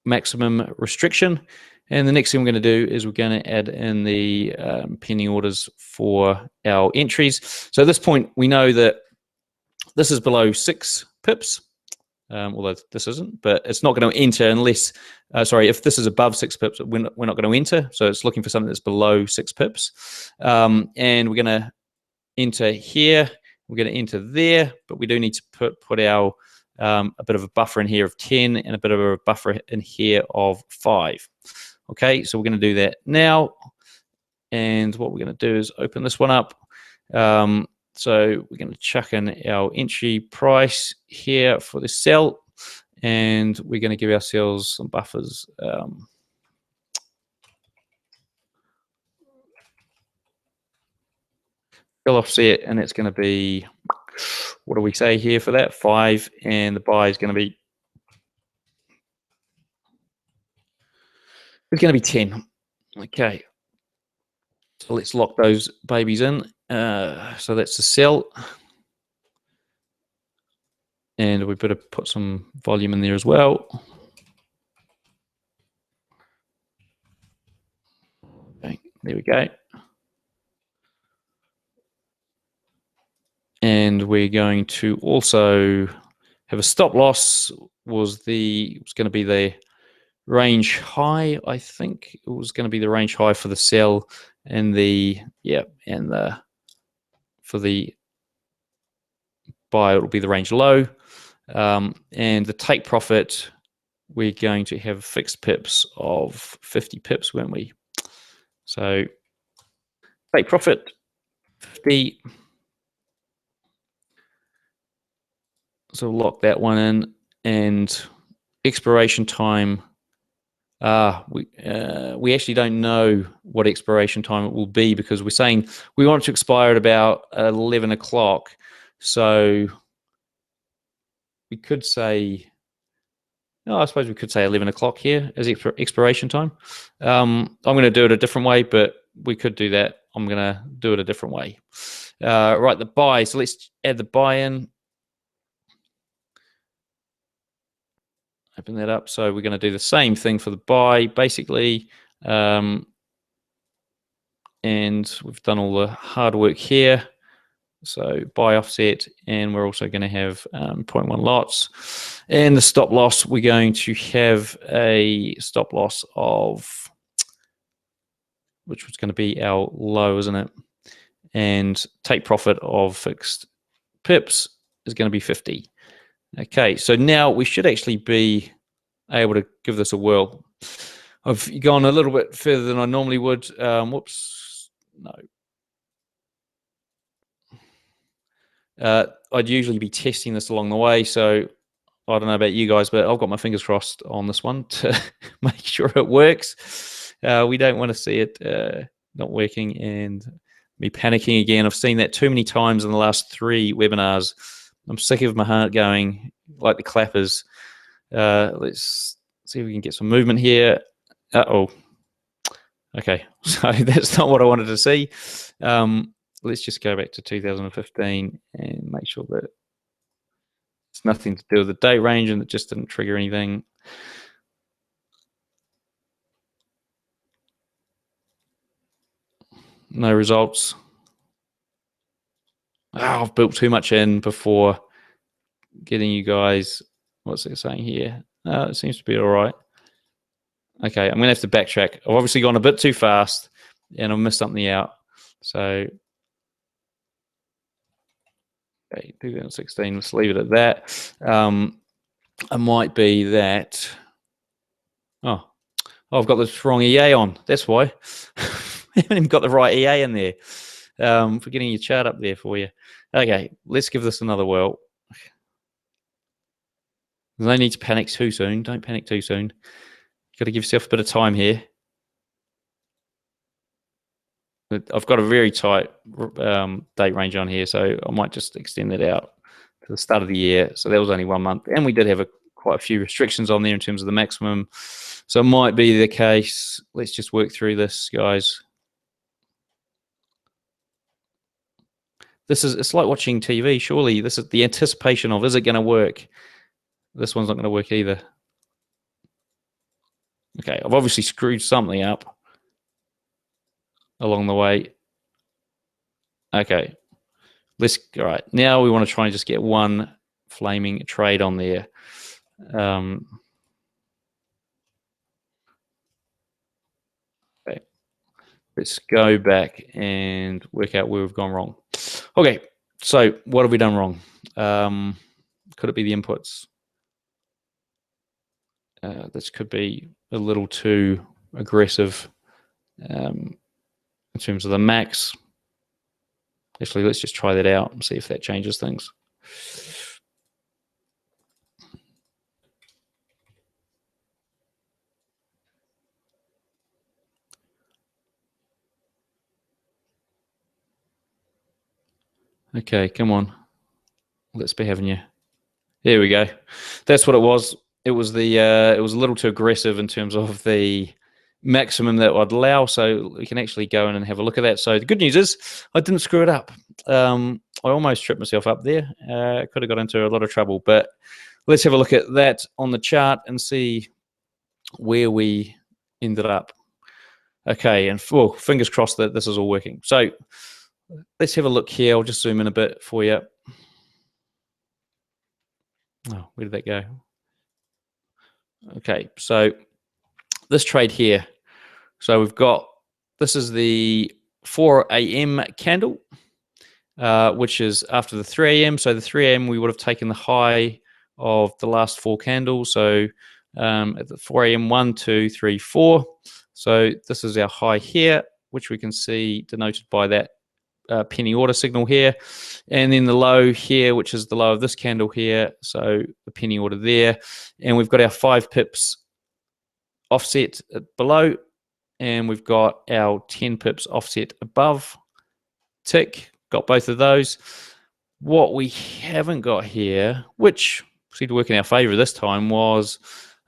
maximum restriction. And the next thing we're going to do is we're going to add in the pending orders for our entries. So at this point, we know that this is below 6 pips, although this isn't, but it's not going to enter unless, if this is above 6 pips, we're not going to enter. So it's looking for something that's below 6 pips. And we're going to enter here. We're going to enter there, but we do need to put our a bit of a buffer in here of 10 and a bit of a buffer in here of 5. Okay, so we're going to do that now. And what we're going to do is open this one up. So we're going to chuck in our entry price here for the sell, and we're going to give ourselves some buffers. Sell offset, and it's going to be, what do we say here for that? 5, and the buy is going to be, it's going to be 10. Okay, so let's lock those babies in. So that's the sell, and we better put some volume in there as well. Okay, there we go. And we're going to also have a stop loss. Was going to be the range high. I think it was going to be the range high for the sell, and for the buy it'll be the range low. And the take profit, we're going to have fixed pips of 50 pips, weren't we? So take profit 50. So lock that one in, and expiration time We actually don't know what expiration time it will be, because we're saying we want it to expire at about 11 o'clock. So we could say, no, I suppose we could say 11 o'clock here as expiration time. I'm going to do it a different way, but we could do that. I'm going to do it a different way. Right, the buy. So let's add the buy in. Open that up. So we're going to do the same thing for the buy, basically. And we've done all the hard work here. So buy offset, and we're also going to have 0.1 lots. And the stop loss, we're going to have a stop loss of, which was going to be our low, isn't it? And take profit of fixed pips is going to be 50. Okay, so now we should actually be able to give this a whirl. I've gone a little bit further than I normally would. Whoops, no. I'd usually be testing this along the way, so I don't know about you guys, but I've got my fingers crossed on this one to make sure it works. We don't want to see it not working and me panicking again. I've seen that too many times in the last 3 webinars. I'm sick of my heart going like the clappers. Let's see if we can get some movement here. Uh-oh. Okay, so that's not what I wanted to see. Let's just go back to 2015 and make sure that it's nothing to do with the date range and it just didn't trigger anything. No results. Oh, I've built too much in before getting you guys. What's it saying here? It seems to be all right. Okay, I'm going to have to backtrack. I've obviously gone a bit too fast and I've missed something out. So, okay, 2016, let's leave it at that. It might be that, oh, I've got this wrong EA on. That's why. I haven't even got the right EA in there. For getting your chart up there for you. Okay, let's give this another whirl. There's no need to panic too soon. Don't panic too soon. You've got to give yourself a bit of time here. I've got a very tight date range on here, so I might just extend that out to the start of the year. So that was only 1 month, and we did have quite a few restrictions on there in terms of the maximum. So it might be the case. Let's just work through this, guys. It's like watching TV. Surely this is the anticipation of, is it going to work? This one's not going to work either. Okay, I've obviously screwed something up along the way. Okay, all right, now we want to try and just get one flaming trade on there. Okay, let's go back and work out where we've gone wrong. Okay, so what have we done wrong? Could it be the inputs? This could be a little too aggressive in terms of the max. Actually, let's just try that out and see if that changes things. Okay, come on. Let's be having you. There we go. That's what it was. It was it was a little too aggressive in terms of the maximum that I'd allow. So we can actually go in and have a look at that. So the good news is I didn't screw it up. I almost tripped myself up there. Could have got into a lot of trouble, but let's have a look at that on the chart and see where we ended up. Okay, and fingers crossed that this is all working. So let's have a look here. I'll just zoom in a bit for you. Oh, where did that go? Okay, so this trade here. So we've got, this is the 4 a.m. candle, which is after the 3 a.m. So the 3 a.m. we would have taken the high of the last 4 candles. So at the 4 a.m. 1, 2, 3, 4. So this is our high here, which we can see denoted by that penny order signal here, and then the low here, which is the low of this candle here, so the penny order there, and we've got our 5 pips offset below, and we've got our 10 pips offset above. Tick, got both of those. What we haven't got here, which seemed to work in our favor this time, was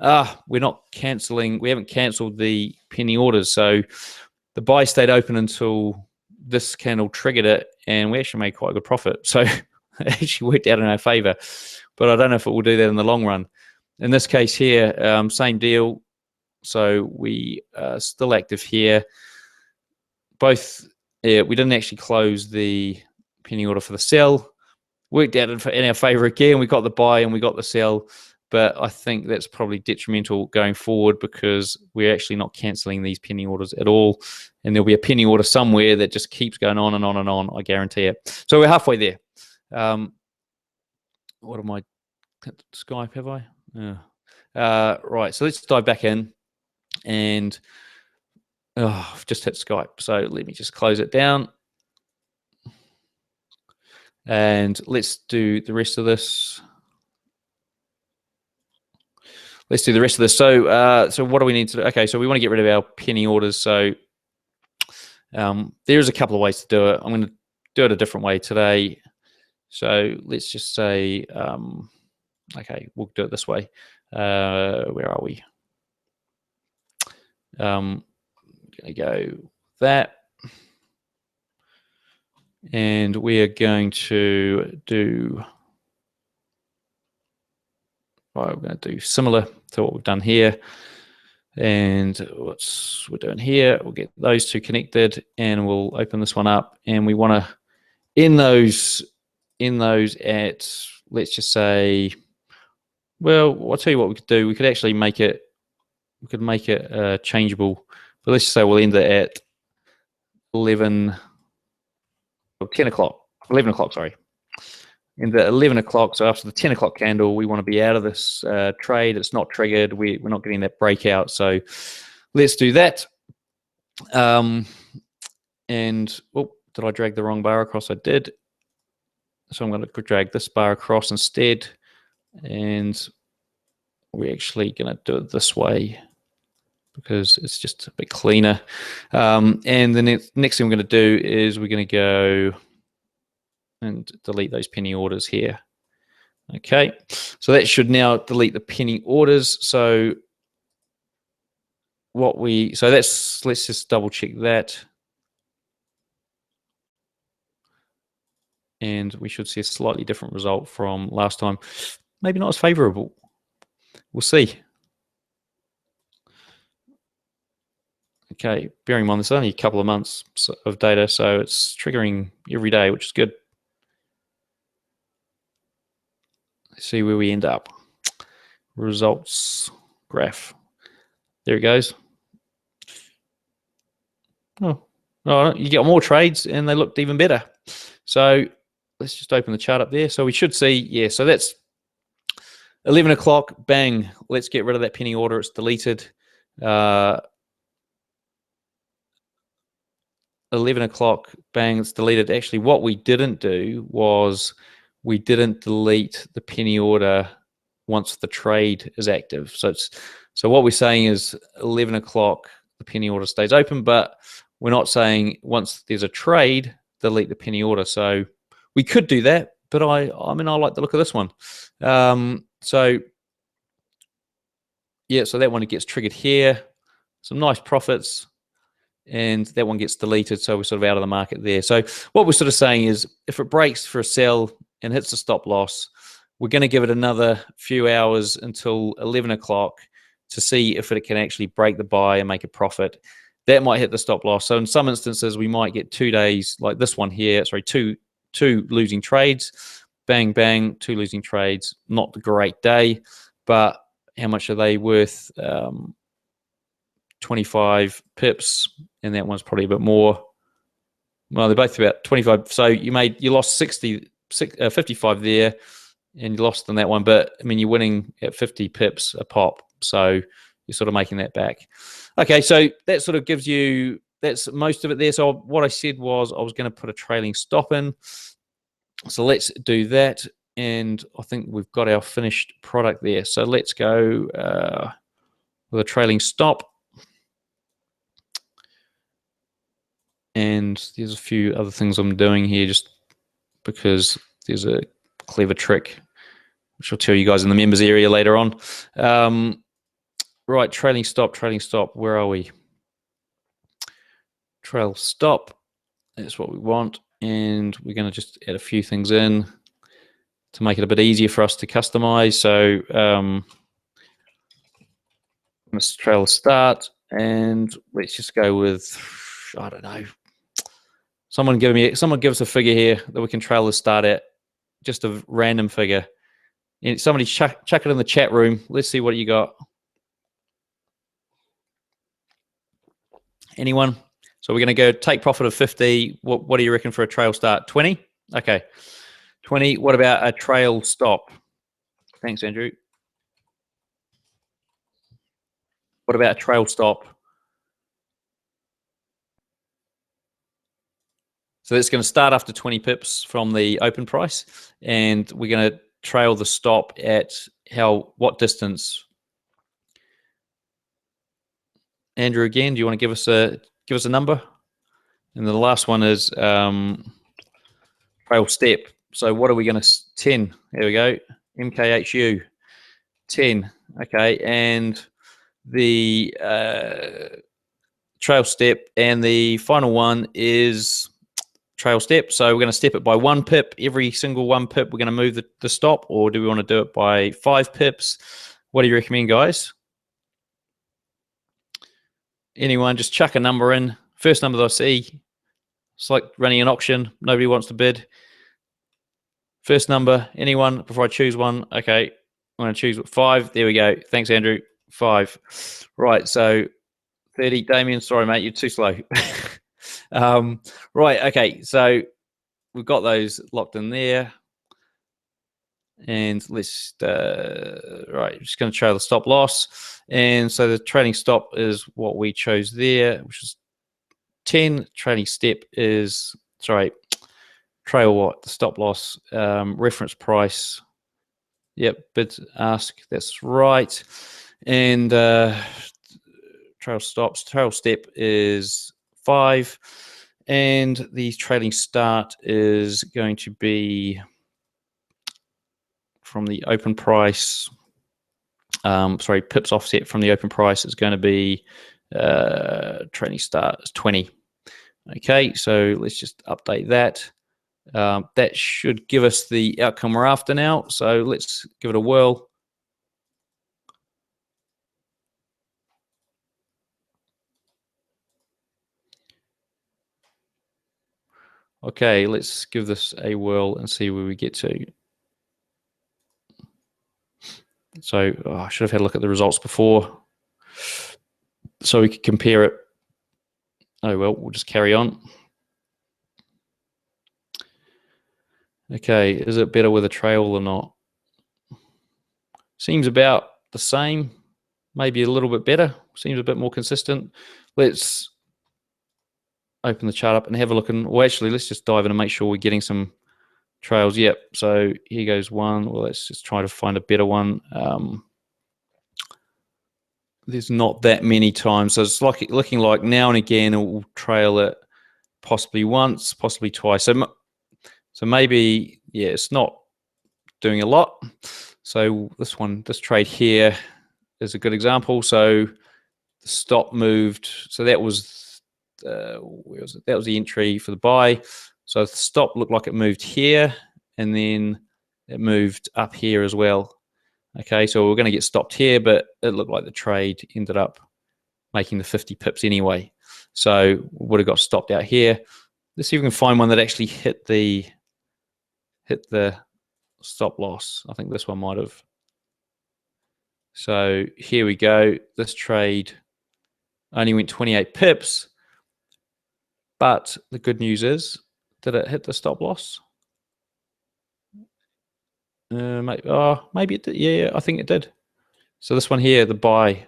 we're not cancelling. We haven't cancelled the penny orders, so the buy stayed open until this candle triggered it, and we actually made quite a good profit. So it actually worked out in our favor, but I don't know if it will do that in the long run. In this case here, same deal. So we are still active here. Both, we didn't actually close the penny order for the sell. Worked out in our favor again. We got the buy and we got the sell, but I think that's probably detrimental going forward because we're actually not cancelling these penny orders at all, and there'll be a penny order somewhere that just keeps going on and on and on. I guarantee it. So we're halfway there. What am I? Skype, have I? Right. So let's dive back in, and I've just hit Skype. So let me just close it down. And let's do the rest of this. Let's do the rest of this. So, so what do we need to do? Okay, so we want to get rid of our penny orders. So there's a couple of ways to do it. I'm going to do it a different way today. So let's just say, okay, we'll do it this way. Where are we? Going to go that. And we are going to do, right, we're going to do similar to what we've done here. And what we're doing here, we'll get those two connected, and we'll open this one up. And we want to end those at, let's just say, well, I'll tell you what we could do. We could actually make it, changeable. But let's just say we'll end it at 11 o'clock, sorry. In the 11 o'clock, so after the 10 o'clock candle, we want to be out of this trade. It's not triggered. We're not getting that breakout. So let's do that. And, oh, did I drag the wrong bar across? I did. So I'm going to drag this bar across instead. And we're actually going to do it this way because it's just a bit cleaner. And the next thing we're going to do is we're going to go and delete those penny orders here. Okay, so that should now delete the penny orders. So let's just double check that. And we should see a slightly different result from last time. Maybe not as favorable. We'll see. Okay, bearing in mind there's only a couple of months of data, so it's triggering every day, which is good. Let's see where we end up. Results graph. There it goes. Oh, you get more trades and they looked even better. So let's just open the chart up there. So we should see, yeah, so that's 11 o'clock, bang, let's get rid of that penny order. It's deleted. 11 o'clock, bang, it's deleted. Actually, what we didn't do was we didn't delete the penny order once the trade is active. So what we're saying is 11 o'clock, the penny order stays open, but we're not saying once there's a trade, delete the penny order. So we could do that, but I mean, I like the look of this one. So yeah, so that one gets triggered here. Some nice profits. And that one gets deleted, so we're sort of out of the market there. So what we're sort of saying is if it breaks for a sell and hits the stop loss, we're going to give it another few hours until 11 o'clock to see if it can actually break the buy and make a profit. That might hit the stop loss. So in some instances, we might get 2 days like this one here. Sorry, two losing trades. Bang, bang, 2 losing trades. Not a great day, but how much are they worth? 25 pips, and that one's probably a bit more. Well, they're both about 25. So you lost 55 there, and you lost on that one. But I mean, you're winning at 50 pips a pop, so you're sort of making that back. Okay, so that sort of gives you, that's most of it there. So what I said was I was going to put a trailing stop in. So let's do that, and I think we've got our finished product there. So let's go. with a trailing stop. And there's a few other things I'm doing here just because there's a clever trick, which I'll tell you guys in the members area later on. Right, trailing stop. Where are we? Trail stop. That's what we want. And we're going to just add a few things in to make it a bit easier for us to customize. So let's trail start, and let's just go with, I don't know, someone give us a figure here that we can trail the start at, just a random figure. And somebody chuck it in the chat room. Let's see what you got. Anyone? So we're going to go take profit of 50. What do you reckon for a trail start? 20? Okay. 20. What about a trail stop? Thanks, Andrew. What about a trail stop? So it's going to start after 20 pips from the open price, and we're going to trail the stop at what distance? Andrew, again, do you want to give us a number? And the last one is trail step. So what are we going to 10? There we go. MKHU 10. Okay, and the trail step, and the final one is trail step. So we're going to step it by 1 pip. Every single 1 pip, we're going to move the stop, or do we want to do it by 5 pips? What do you recommend, guys? Anyone, just chuck a number in. First number that I see. It's like running an auction. Nobody wants to bid. First number, anyone, before I choose one? Okay, I'm going to choose 5. There we go. Thanks, Andrew. 5. Right, so 30. Damien, sorry, mate, you're too slow. Right, okay, so we've got those locked in there. And let's, right, just going to trail the stop loss. And so the trailing stop is what we chose there, which is 10. Trailing step is, sorry, trail what? The stop loss, reference price. Yep, bid ask, that's right. And trail step is 5. And the trailing start is going to be from the open price. Sorry, pips offset from the open price is going to be trailing start is 20. Okay, so let's just update that. That should give us the outcome we're after now. So let's give it a whirl. Okay, let's give this a whirl and see where we get to. So I should have had a look at the results before so we could compare it. Oh, well, we'll just carry on. Okay, is it better with a trail or not? Seems about the same, maybe a little bit better. Seems a bit more consistent. Let's open the chart up and have a look. And well, actually, let's just dive in and make sure we're getting some trails. Yep. So here goes one. Well, let's just try to find a better one. There's not that many times, so it's like looking like now and again it will trail it, possibly once, possibly twice. So maybe, yeah, it's not doing a lot. So this trade here is a good example. So the stop moved. So that was where was it? That was the entry for the buy. So the stop looked like it moved here, and then it moved up here as well. Okay, so we're going to get stopped here, but it looked like the trade ended up making the 50 pips anyway. So we would have got stopped out here. Let's see if we can find one that actually hit the stop loss. I think this one might have. So here we go. This trade only went 28 pips, but the good news is, did it hit the stop loss? Maybe it did. Yeah, I think it did. So this one here, the buy,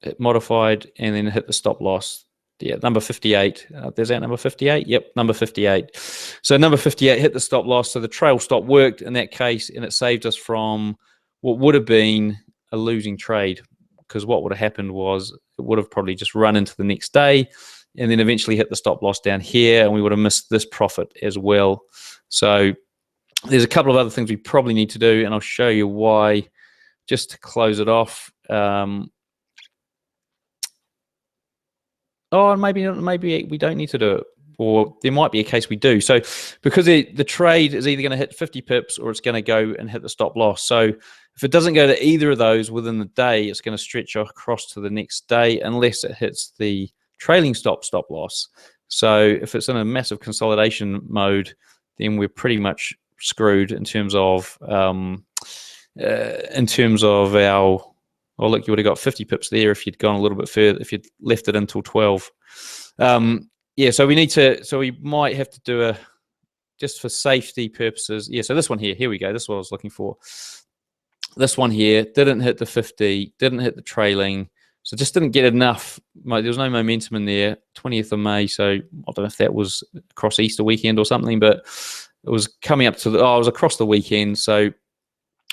it modified and then hit the stop loss. Yeah, number 58. There's that number 58. Yep, number 58. So number 58 hit the stop loss. So the trail stop worked in that case, and it saved us from what would have been a losing trade, because what would have happened was it would have probably just run into the next day and then eventually hit the stop loss down here, and we would have missed this profit as well. So there's a couple of other things we probably need to do, and I'll show you why just to close it off. Oh, maybe we don't need to do it, or there might be a case we do. So because the trade is either going to hit 50 pips or it's going to go and hit the stop loss. So if it doesn't go to either of those within the day, it's going to stretch across to the next day unless it hits the trailing stop loss. So if it's in a massive consolidation mode, then we're pretty much screwed in terms of our. Oh, look, you would have got 50 pips there if you'd gone a little bit further, if you'd left it until 12. Yeah, so we might have to do just for safety purposes. Yeah, so this one here we go. This is what I was looking for. This one here didn't hit the 50, didn't hit the trailing, so just didn't get enough. There was no momentum in there. 20th of May, so I don't know if that was across Easter weekend or something, but it was coming up to it was across the weekend, so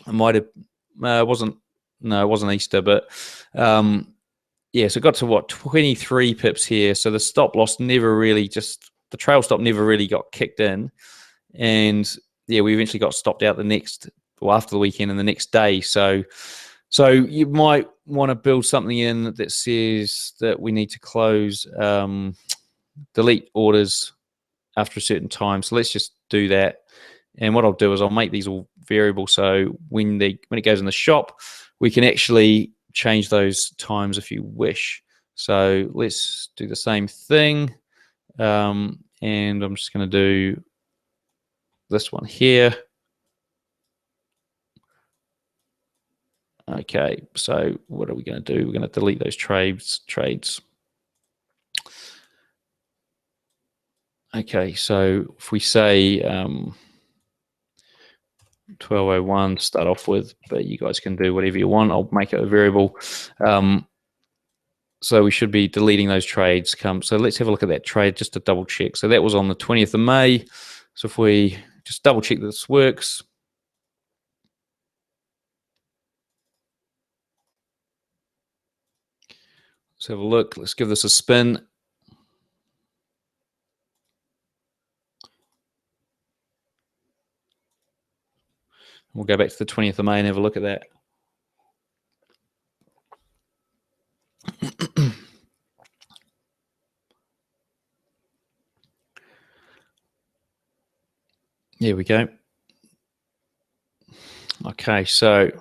it might have, it wasn't Easter, but yeah, so it got to what, 23 pips here. So the stop loss never really the trail stop never really got kicked in, and yeah, we eventually got stopped out after the weekend and the next day. So you might want to build something in that says that we need to close delete orders after a certain time. So let's just do that. And what I'll do is I'll make these all variable, so when it goes in the shop, we can actually change those times if you wish. So let's do the same thing. And I'm just going to do this one here. Okay, so what are we going to do? We're going to delete those trades. Okay, so if we say 1201 to start off with, but you guys can do whatever you want. I'll make it a variable. So we should be deleting those trades. So let's have a look at that trade just to double check. So that was on the 20th of May. So if we just double check that this works. Let's have a look. Let's give this a spin. We'll go back to the 20th of May and have a look at that. Here we go. Okay, so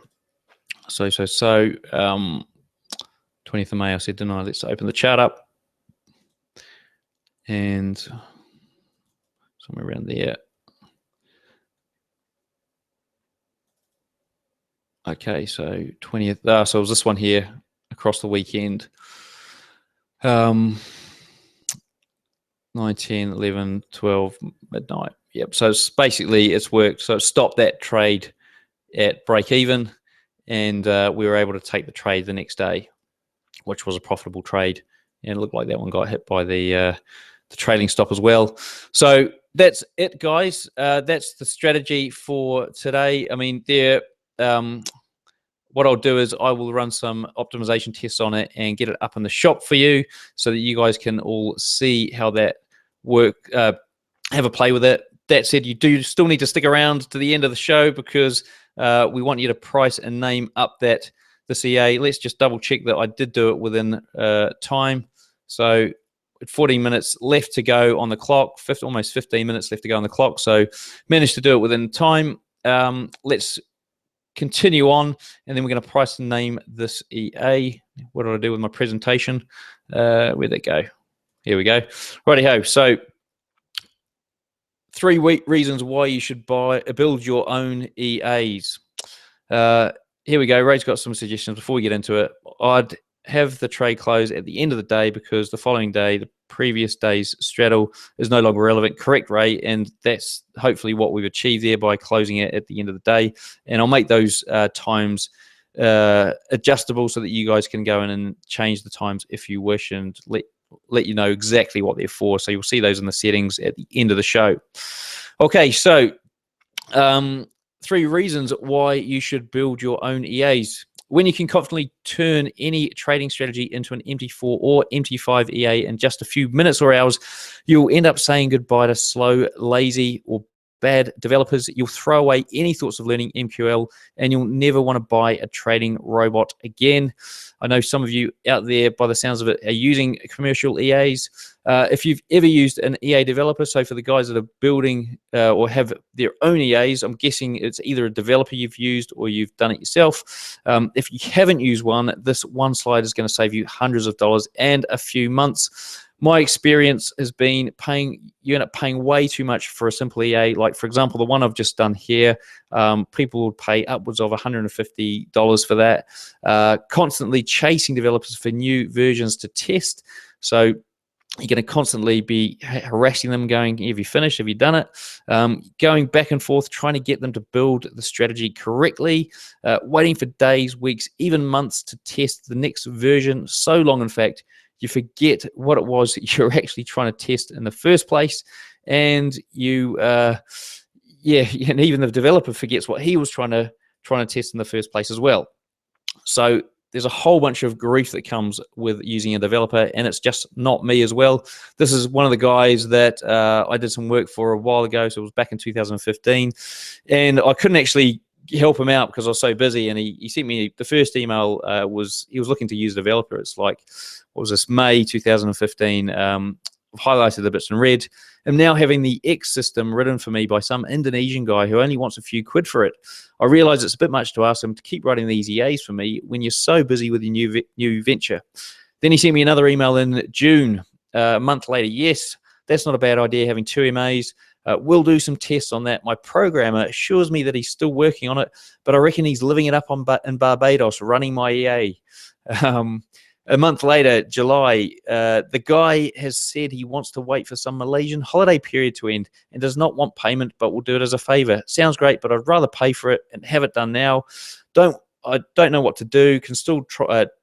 20th of May, I said, didn't I? Let's open the chart up. And somewhere around there. Okay, so 20th, so it was this one here across the weekend. 9, 10, 11, 12, midnight. Yep, so it's worked. So it stopped that trade at break even, and we were able to take the trade the next day, which was a profitable trade. And it looked like that one got hit by the trailing stop as well. So that's it, guys. That's the strategy for today. I mean, what I'll do is I will run some optimization tests on it and get it up in the shop for you so that you guys can all see how that work, have a play with it. That said, you do still need to stick around to the end of the show because we want you to price and name up the CA. Let's just double check that I did do it within time. So 14 minutes left to go on the clock, almost 15 minutes left to go on the clock. So managed to do it within time. Let's continue on, and then we're going to price and name this EA. What did I do with my presentation? Where'd it go? Here we go. Righty-ho. So 3 reasons why you should build your own EAs. Here we go. Ray's got some suggestions. Before we get into it, I'd have the trade close at the end of the day because the following day, the previous day's straddle is no longer relevant. Correct, Ray, and that's hopefully what we've achieved there by closing it at the end of the day. And I'll make those times adjustable so that you guys can go in and change the times if you wish, and let you know exactly what they're for. So you'll see those in the settings at the end of the show. Okay, so 3 reasons why you should build your own EAs. when you can confidently turn any trading strategy into an MT4 or MT5 EA in just a few minutes or hours, you'll end up saying goodbye to slow, lazy, or bad developers. You'll throw away any thoughts of learning MQL, and you'll never want to buy a trading robot again. I know some of you out there, by the sounds of it, are using commercial EAs. If you've ever used an EA developer, so for the guys that are building or have their own EAs, I'm guessing it's either a developer you've used or you've done it yourself. If you haven't used one, this one slide is going to save you hundreds of dollars and a few months. My experience has been you end up paying way too much for a simple EA. Like, for example, the one I've just done here, people would pay upwards of $150 for that. Constantly chasing developers for new versions to test. So you're going to constantly be harassing them, going, have you finished? Have you done it? Going back and forth, trying to get them to build the strategy correctly, waiting for days, weeks, even months to test the next version. So long, in fact, you forget what it was you're actually trying to test in the first place. And you, and even the developer forgets what he was trying to test in the first place as well. So there's a whole bunch of grief that comes with using a developer, and it's just not me as well. This is one of the guys that I did some work for a while ago, so it was back in 2015, and I couldn't actually help him out because I was so busy, and he sent me the first email. He was looking to use a developer. It's like, what was this, May 2015. I've highlighted the bits in red. I'm now having the X system written for me by some Indonesian guy who only wants a few quid for it. I realize it's a bit much to ask him to keep writing these EAs for me when you're so busy with your new venture. Then he sent me another email in June, a month later. Yes, that's not a bad idea, having two MAs. We'll do some tests on that. My programmer assures me that he's still working on it, but I reckon he's living it up in Barbados, running my EA. A month later, July, the guy has said he wants to wait for some Malaysian holiday period to end and does not want payment, but will do it as a favor. Sounds great, but I'd rather pay for it and have it done now. I don't know what to do. Can still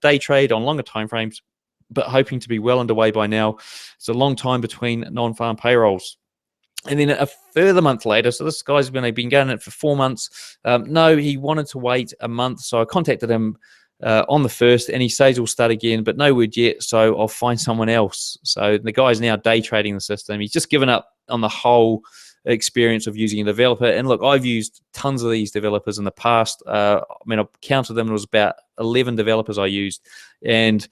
day trade on longer time frames, but hoping to be well underway by now. It's a long time between non-farm payrolls. And then a further month later, so this guy's been going at it for 4 months. No, he wanted to wait a month, so I contacted him on the 1st, and he says he'll start again, but no word yet, so I'll find someone else. So the guy's now day trading the system. He's just given up on the whole experience of using a developer. And look, I've used tons of these developers in the past. I mean, I counted them. It was about 11 developers I used, and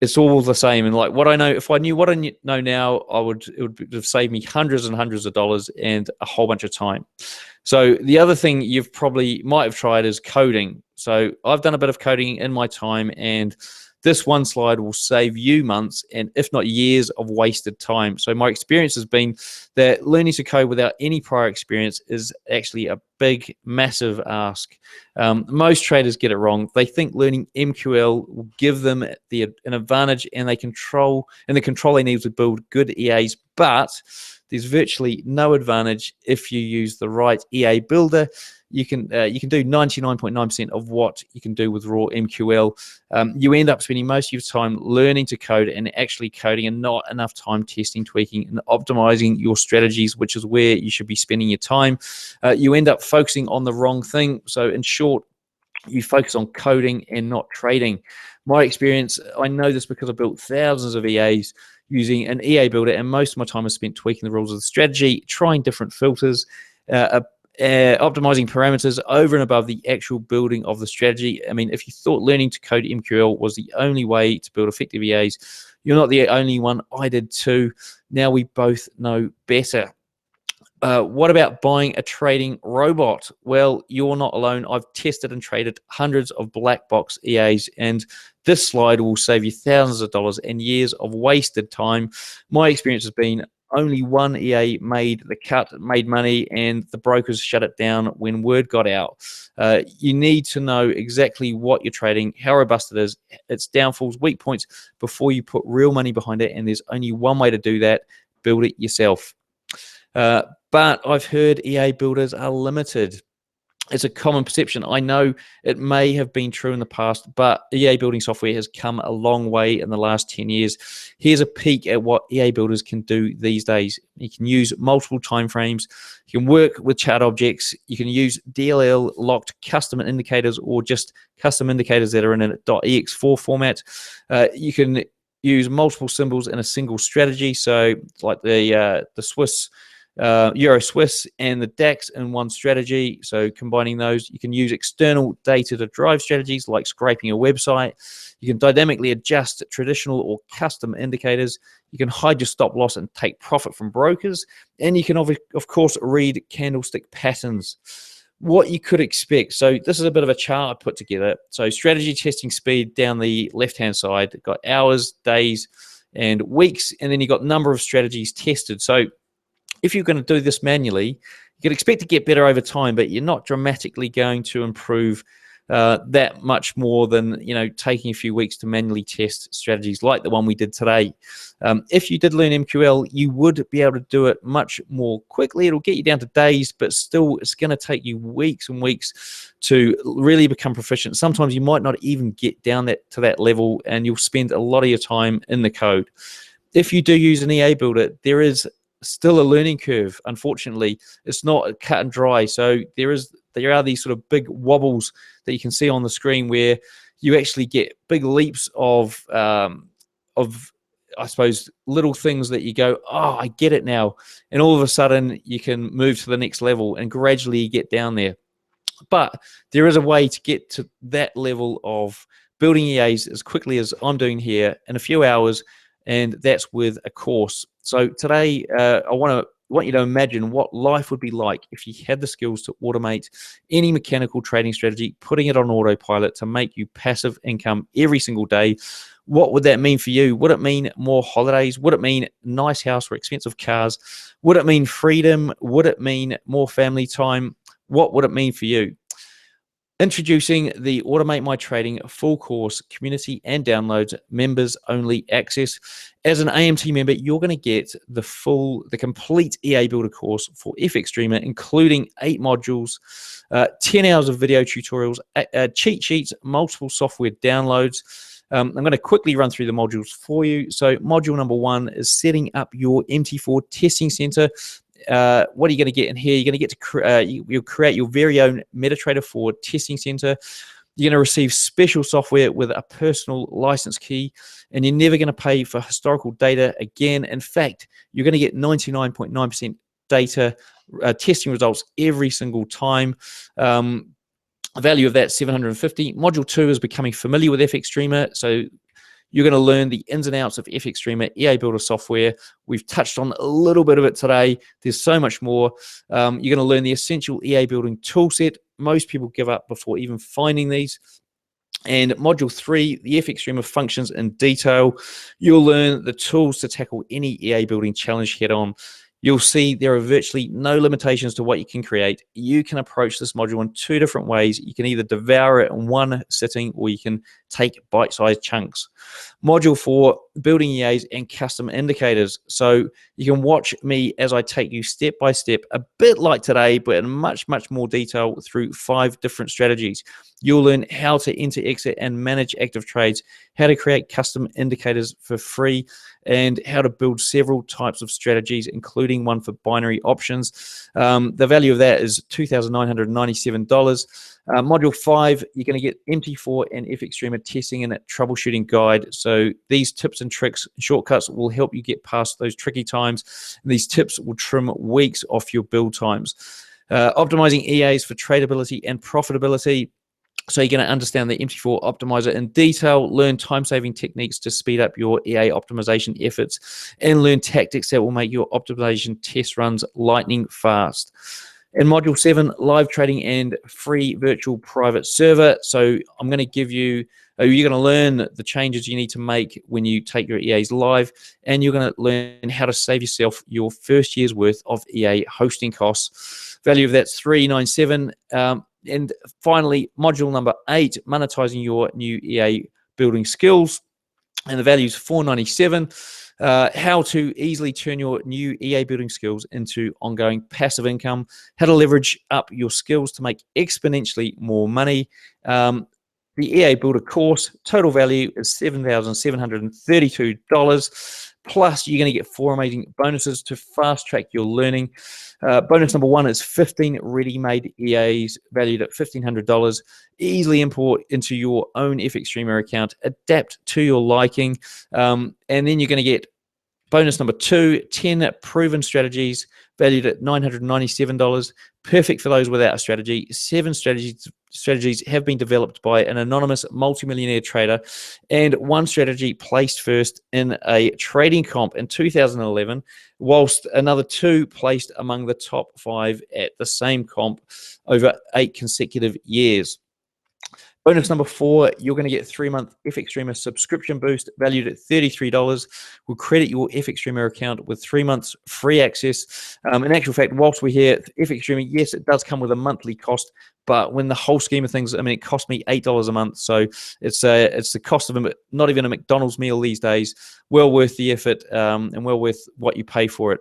it's all the same. And like, what I know, if I knew what I know now, it would have saved me hundreds and hundreds of dollars and a whole bunch of time. So the other thing you've might have tried is coding. So I've done a bit of coding in my time, and this one slide will save you months and if not years of wasted time. So my experience has been that learning to code without any prior experience is actually a big, massive ask. Most traders get it wrong. They think learning MQL will give them an advantage, and the control they need to build good EAs, but there's virtually no advantage if you use the right EA builder. You can do 99.9% of what you can do with raw MQL. You end up spending most of your time learning to code and actually coding, and not enough time testing, tweaking, and optimizing your strategies, which is where you should be spending your time. You end up focusing on the wrong thing. So in short, you focus on coding and not trading. My experience, I know this because I built thousands of EAs using an EA builder, and most of my time is spent tweaking the rules of the strategy, trying different filters, optimizing parameters over and above the actual building of the strategy. I mean, if you thought learning to code MQL was the only way to build effective EAs, you're not the only one. I did too. Now we both know better. What about buying a trading robot? Well, you're not alone. I've tested and traded hundreds of black box EAs, and this slide will save you thousands of dollars and years of wasted time. My experience has been only one EA made the cut, made money, and the brokers shut it down when word got out. You need to know exactly what you're trading, how robust it is, its downfalls, weak points, before you put real money behind it, and there's only one way to do that: build it yourself. But I've heard EA builders are limited. It's a common perception. I know it may have been true in the past, but EA building software has come a long way in the last 10 years. Here's a peek at what EA builders can do these days. You can use multiple timeframes. You can work with chart objects. You can use DLL locked custom indicators or just custom indicators that are in a .ex4 format. You can use multiple symbols in a single strategy. So like the Swiss Euro Swiss and the DAX in one strategy. So combining those, you can use external data to drive strategies like scraping a website. You can dynamically adjust traditional or custom indicators. You can hide your stop loss and take profit from brokers. And you can, of course, read candlestick patterns. What you could expect. So this is a bit of a chart I put together. So strategy testing speed down the left-hand side. Got hours, days, and weeks. And then you got number of strategies tested. So if you're going to do this manually, you can expect to get better over time, but you're not dramatically going to improve that much more than, taking a few weeks to manually test strategies like the one we did today. If you did learn MQL, you would be able to do it much more quickly. It'll get you down to days, but still it's going to take you weeks and weeks to really become proficient. Sometimes you might not even get down to that level, and you'll spend a lot of your time in the code. If you do use an EA builder, there is still a learning curve. Unfortunately, it's not cut and dry. So there are these sort of big wobbles that you can see on the screen where you actually get big leaps of I suppose little things that you go, oh, I get it now, and all of a sudden you can move to the next level and gradually get down there. But there is a way to get to that level of building EAs as quickly as I'm doing here in a few hours, and that's with a course. So today, I want you to imagine what life would be like if you had the skills to automate any mechanical trading strategy, putting it on autopilot to make you passive income every single day. What would that mean for you? Would it mean more holidays? Would it mean nice house or expensive cars? Would it mean freedom? Would it mean more family time? What would it mean for you? Introducing the Automate My Trading full course community and downloads members only access. As an AMT member, you're going to get the complete EA Builder course for FxDreema, including 8 modules, 10 hours of video tutorials, cheat sheets, multiple software downloads. I'm going to quickly run through the modules for you. So module number 1 is setting up your MT4 testing center. What are you going to get in here? You're going to get to you'll create your very own MetaTrader 4 testing center. You're going to receive special software with a personal license key, and you're never going to pay for historical data again. In fact, you're going to get 99.9% data testing results every single time. The value of that, $750. Module 2 is becoming familiar with FxDreema. So you're going to learn the ins and outs of FxDreema EA Builder software. We've touched on a little bit of it today. There's so much more. You're going to learn the essential EA building toolset. Most people give up before even finding these. And module 3, the FxDreema functions in detail. You'll learn the tools to tackle any EA building challenge head on. You'll see there are virtually no limitations to what you can create. You can approach this module in 2 different ways. You can either devour it in one sitting, or you can take bite-sized chunks. Module 4, building EAs and custom indicators. So you can watch me as I take you step by step, a bit like today, but in much, much more detail through 5 different strategies. You'll learn how to enter, exit, and manage active trades, how to create custom indicators for free, and how to build several types of strategies, including one for binary options. The value of that is $2,997. Module 5, you're going to get MT4 and FxDreema testing and a troubleshooting guide. So these tips and tricks, shortcuts will help you get past those tricky times. And these tips will trim weeks off your build times. Optimizing EAs for tradability and profitability. So you're going to understand the MT4 optimizer in detail, learn time-saving techniques to speed up your EA optimization efforts, and learn tactics that will make your optimization test runs lightning fast. In module 7, live trading and free virtual private server. So I'm going to give you, you're going to learn the changes you need to make when you take your EAs live, and you're going to learn how to save yourself your first year's worth of EA hosting costs. Value of that's $397. And finally, module number 8, monetizing your new EA building skills. And the value is $497. how to easily turn your new EA building skills into ongoing passive income, how to leverage up your skills to make exponentially more money. The EA Builder course, total value is $7,732. Plus, you're going to get 4 amazing bonuses to fast track your learning. Bonus number 1 is 15 ready-made EAs valued at $1,500. Easily import into your own FxDreema account, adapt to your liking, and then you're going to get bonus number 2, 10 proven strategies valued at $997. Perfect for those without a strategy. 7 strategies have been developed by an anonymous multimillionaire trader, and 1 strategy placed first in a trading comp in 2011, whilst another 2 placed among the top 5 at the same comp over 8 consecutive years. Bonus number 4, you're going to get 3-month FxDreema subscription boost valued at $33. We'll credit your FxDreema account with 3 months free access. In actual fact, whilst we're here, FxDreema, yes, it does come with a monthly cost, but when the whole scheme of things, I mean, it cost me $8 a month, so it's the cost of not even a McDonald's meal these days. Well worth the effort, and well worth what you pay for it.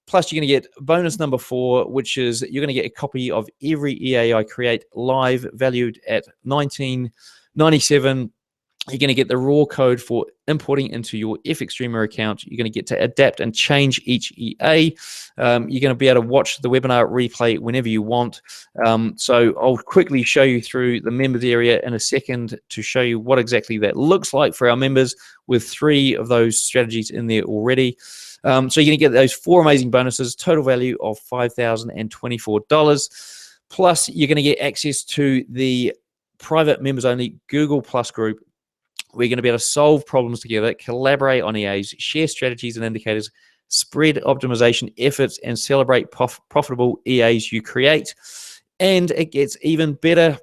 Plus, you're going to get bonus number 4, which is you're going to get a copy of every EA I create live, valued at $19.97. You're going to get the raw code for importing into your FxDreema account. You're going to get to adapt and change each EA. You're going to be able to watch the webinar replay whenever you want. So I'll quickly show you through the members area in a second to show you what exactly that looks like for our members, with 3 of those strategies in there already. So you're going to get those 4 amazing bonuses, total value of $5,024. Plus, you're going to get access to the private members-only Google Plus group. We're going to be able to solve problems together, collaborate on EAs, share strategies and indicators, spread optimization efforts, and celebrate profitable EAs you create. And it gets even better.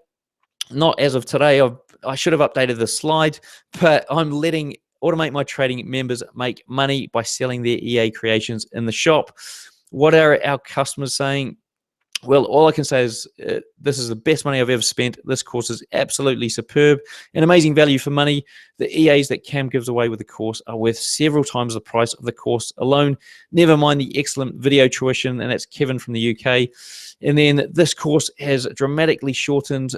Not as of today. I should have updated the slide, but I'm letting Automate My Trading members make money by selling their EA creations in the shop. What are our customers saying? Well, all I can say is this is the best money I've ever spent. This course is absolutely superb and amazing value for money. The EAs that Cam gives away with the course are worth several times the price of the course alone. Never mind the excellent video tuition, and that's Kevin from the UK. And then this course has dramatically shortened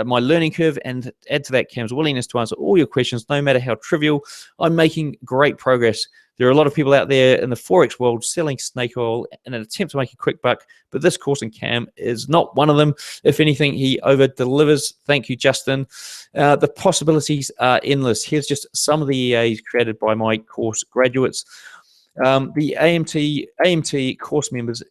my learning curve, and add to that Cam's willingness to answer all your questions, no matter how trivial. I'm making great progress. There are a lot of people out there in the Forex world selling snake oil in an attempt to make a quick buck, but this course in Cam is not one of them. If anything, he over-delivers. Thank you, Justin. The possibilities are endless. Here's just some of the EAs created by my course graduates. The AMT course members,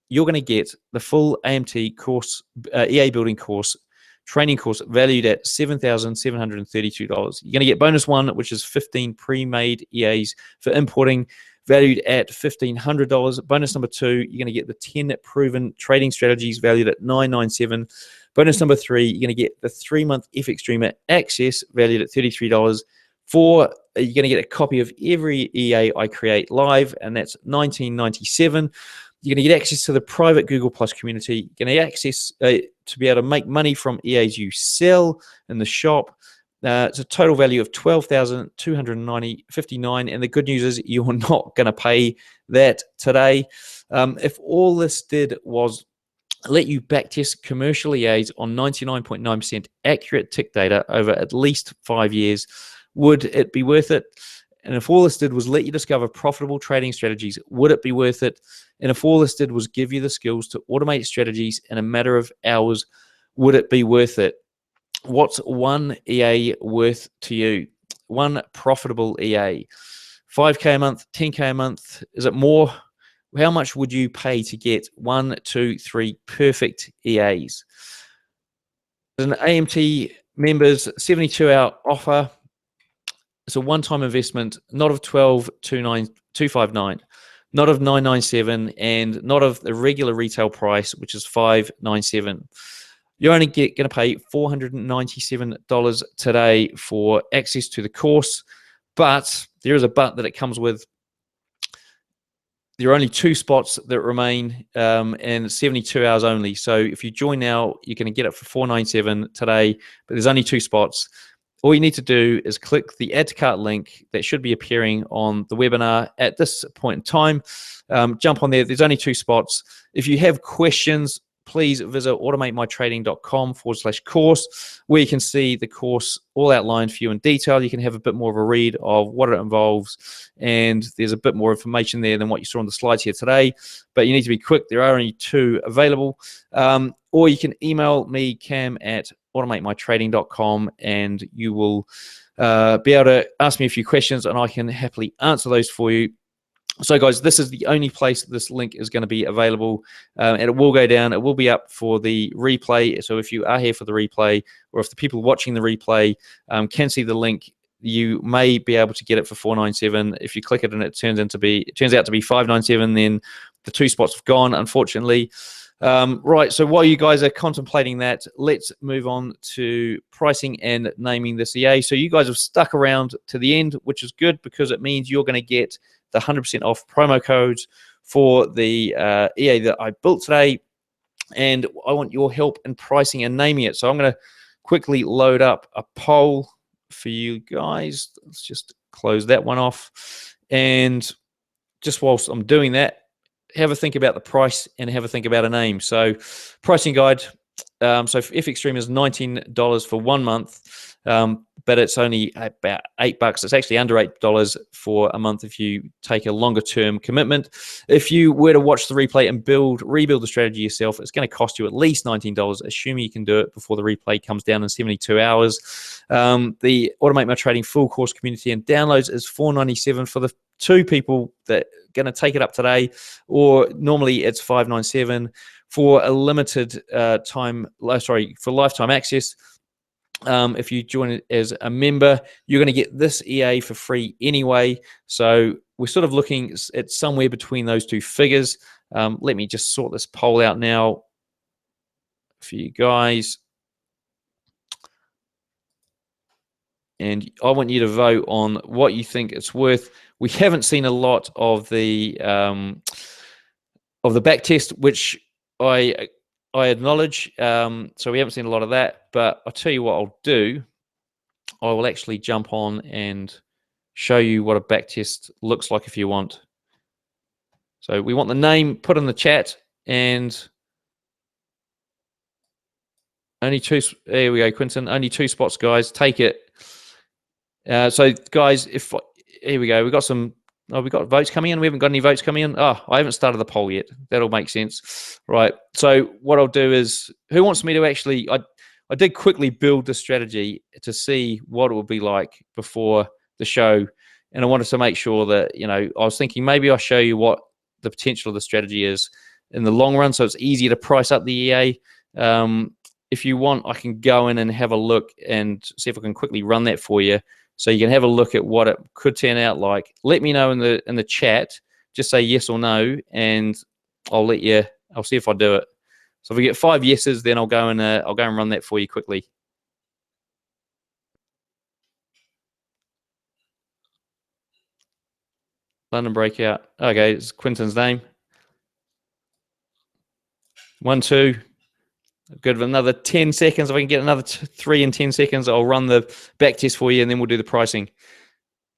you're going to get the full AMT course, EA building course, training course valued at $7,732. You're going to get bonus 1, which is 15 pre-made EAs for importing, valued at $1,500. Bonus number 2, you're going to get the 10 proven trading strategies valued at $997. Bonus number 3, you're going to get the 3-month FxDreema access valued at $33. 4, you're going to get a copy of every EA I create live, and that's $19.97. You're going to get access to the private Google Plus community. You're going to get access to be able to make money from EAs you sell in the shop. It's a total value of $12,259. And the good news is you're not going to pay that today. If all this did was let you backtest commercial EAs on 99.9% accurate tick data over at least 5 years, would it be worth it? And if all this did was let you discover profitable trading strategies, would it be worth it? And if all this did was give you the skills to automate strategies in a matter of hours, would it be worth it? What's one EA worth to you? One profitable EA. 5K a month, 10K a month? Is it more? How much would you pay to get 1, 2, 3 perfect EAs? As an AMT members 72-hour offer, it's a one-time investment, not of $12,259, not of $997, and not of the regular retail price, which is $597. You're only going to pay $497 today for access to the course, but there is a but that it comes with. There are only 2 spots that remain, and 72 hours only. So if you join now, you're going to get it for $497 today, but there's only 2 spots. all you need to do is click the add to cart link that should be appearing on the webinar at this point in time. Jump on there. There's only 2 spots. If you have questions, please visit automatemytrading.com/course, where you can see the course all outlined for you in detail. You can have a bit more of a read of what it involves, and there's a bit more information there than what you saw on the slides here today. But you need to be quick. There are only 2 available. Or you can email me, cam@automatemytrading.com, and you will be able to ask me a few questions, and I can happily answer those for you. So guys, this is the only place this link is going to be available, and it will go down. It will be up for the replay. So if you are here for the replay, or if the people watching the replay can see the link, you may be able to get it for $497. If you click it and it turns out to be $597, then the 2 spots have gone, unfortunately. Right, so while you guys are contemplating that, let's move on to pricing and naming this EA. So you guys have stuck around to the end, which is good, because it means you're going to get the 100% off promo codes for the EA that I built today, and I want your help in pricing and naming it. So I'm going to quickly load up a poll for you guys. Let's just close that one off, and just whilst I'm doing that, have a think about the price and have a think about a name. So pricing guide. So FxDreema is $19 for 1 month, but it's only about $8. It's actually under $8 for a month if you take a longer term commitment. If you were to watch the replay and rebuild the strategy yourself, it's going to cost you at least $19, assuming you can do it before the replay comes down in 72 hours. The Automate My Trading full course community and downloads is $497 for the 2 people that are going to take it up today, or normally it's $597 for a limited for lifetime access. If you join it as a member, you're going to get this EA for free anyway. So we're sort of looking at somewhere between those 2 figures. Let me just sort this poll out now for you guys. And I want you to vote on what you think it's worth. We haven't seen a lot of the back test, which I acknowledge. So we haven't seen a lot of that, but I'll tell you what I'll do. I will actually jump on and show you what a back test looks like if you want. So we want the name put in the chat, and only 2. There we go, Quinton. Only 2 spots, guys. Take it. So guys, here we go. We got some. Oh, we got votes coming in. We haven't got any votes coming in. Oh, I haven't started the poll yet. That'll make sense. Right. So what I'll do is, who wants me to actually, I did quickly build the strategy to see what it would be like before the show. And I wanted to make sure that, I was thinking maybe I'll show you what the potential of the strategy is in the long run, so it's easier to price up the EA. If you want, I can go in and have a look and see if I can quickly run that for you, so you can have a look at what it could turn out like. Let me know in the chat. Just say yes or no, and I'll see if I do it. So if we get 5 yeses, then I'll go and run that for you quickly. London Breakout. Okay, it's Quinton's name. 1, 2. Good. Another 10 seconds. If I can get another 3 in 10 seconds, I'll run the back test for you, and then we'll do the pricing.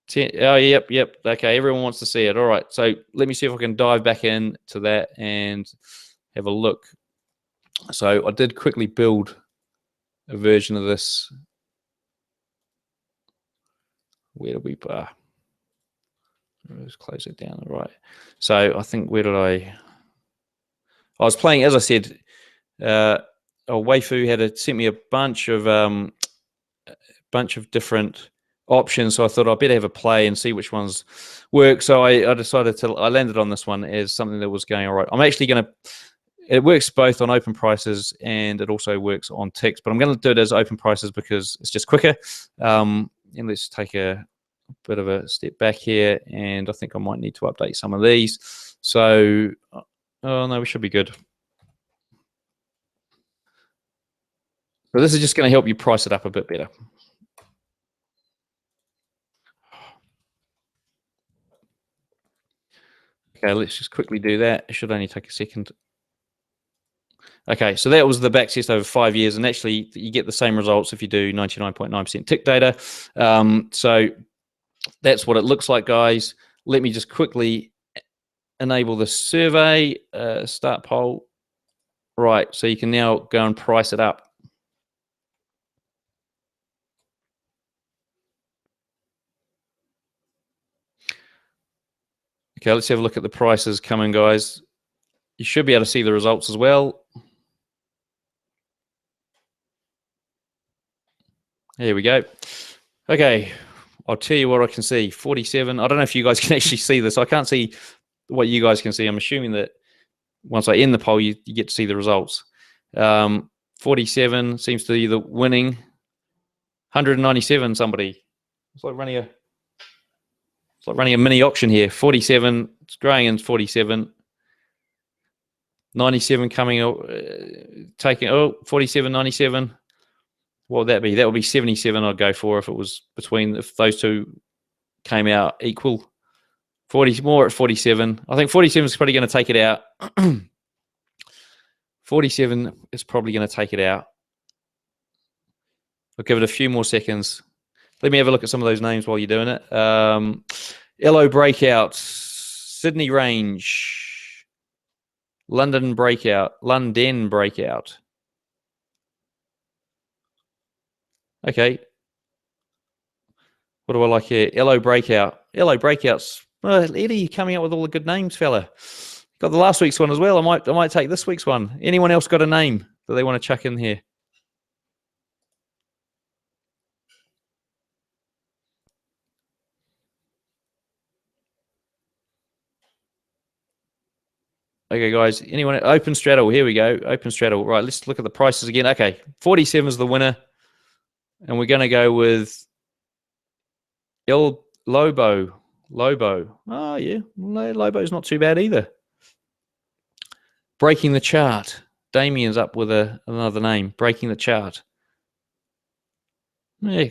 10, oh, yep. Okay, everyone wants to see it. All right. So let me see if I can dive back into that and have a look. So I did quickly build a version of this. Where did we let's close it down. All right. So I think I was playing, as I said, Waifu had sent me a bunch of different options, so I thought I'd better have a play and see which ones work. So I decided I landed on this one as something that was going all right. I'm actually going to, it works both on open prices and it also works on ticks, but I'm going to do it as open prices because it's just quicker. And let's take a bit of a step back here, and I think I might need to update some of these. So, oh no, we should be good. So this is just going to help you price it up a bit better. Okay, let's just quickly do that. It should only take a second. Okay, so that was the back test over 5 years, and actually you get the same results if you do 99.9% tick data. So that's what it looks like, guys. Let me just quickly enable the survey, start poll. Right, so you can now go and price it up. Okay, let's have a look at the prices coming, guys. You should be able to see the results as well. Here we go. Okay, I'll tell you what I can see. 47. I don't know if you guys can actually see this. I can't see what you guys can see. I'm assuming that once I end the poll, you get to see the results. 47 seems to be the winning. 197, somebody. It's like running a mini auction here. 47, it's growing in 47. 97 coming, taking, 47, 97. What would that be? That would be 77 I'd go for if it was between, if those two came out equal. 40 more at 47. I think 47 is probably going to take it out. 47 is probably going to take it out. I'll give it a few more seconds. Let me have a look at some of those names while you're doing it. LO Breakout, Sydney Range, London Breakout. Okay. What do I like here? LO Breakout. LO Breakout's. Eddie, coming up with all the good names, fella. Got the last week's one as well. I might take this week's one. Anyone else got a name that they want to chuck in here? Okay, guys. Anyone? Open Straddle. Here we go. Open Straddle. Right. Let's look at the prices again. Okay. 47 is the winner, and we're going to go with Lobo. Oh yeah, Lobo's not too bad either. Breaking the Chart. Damien's up with another name. Breaking the Chart. Yeah,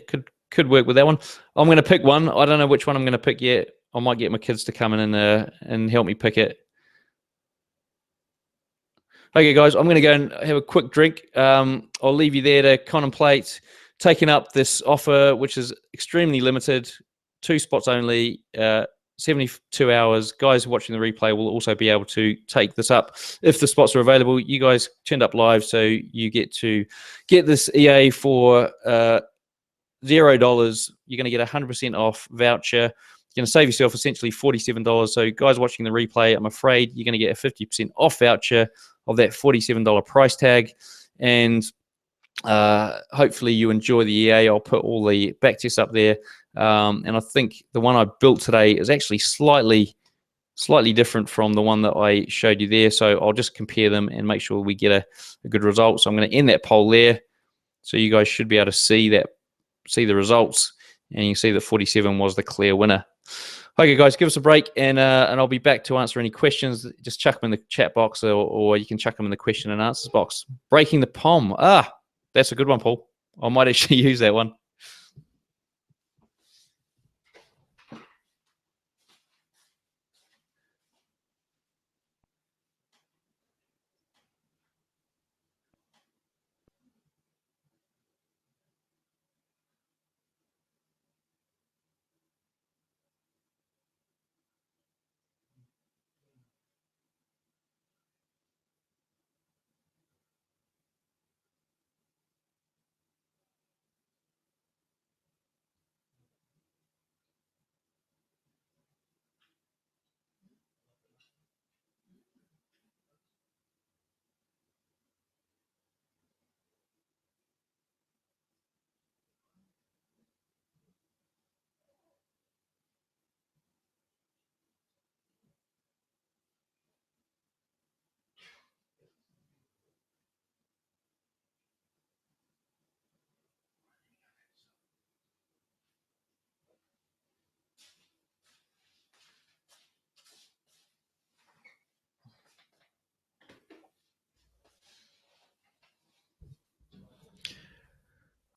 could work with that one. I'm going to pick one. I don't know which one I'm going to pick yet. I might get my kids to come in and help me pick it. Okay, guys, I'm going to go and have a quick drink. I'll leave you there to contemplate taking up this offer, which is extremely limited, 2 spots only, 72 hours. Guys watching the replay will also be able to take this up if the spots are available. You guys turned up live, so you get to get this EA for $0. You're going to get 100% off voucher. You're going to save yourself essentially $47. So guys watching the replay, I'm afraid you're going to get a 50% off voucher of that $47 price tag. And hopefully you enjoy the EA. I'll put all the back tests up there. And I think the one I built today is actually slightly different from the one that I showed you there. So I'll just compare them and make sure we get a good result. So I'm going to end that poll there. So you guys should be able to see the results, and you can see that 47 was the clear winner. Okay, guys, give us a break, and I'll be back to answer any questions. Just chuck them in the chat box, or you can chuck them in the question and answers box. Breaking the POM. That's a good one, Paul. I might actually use that one.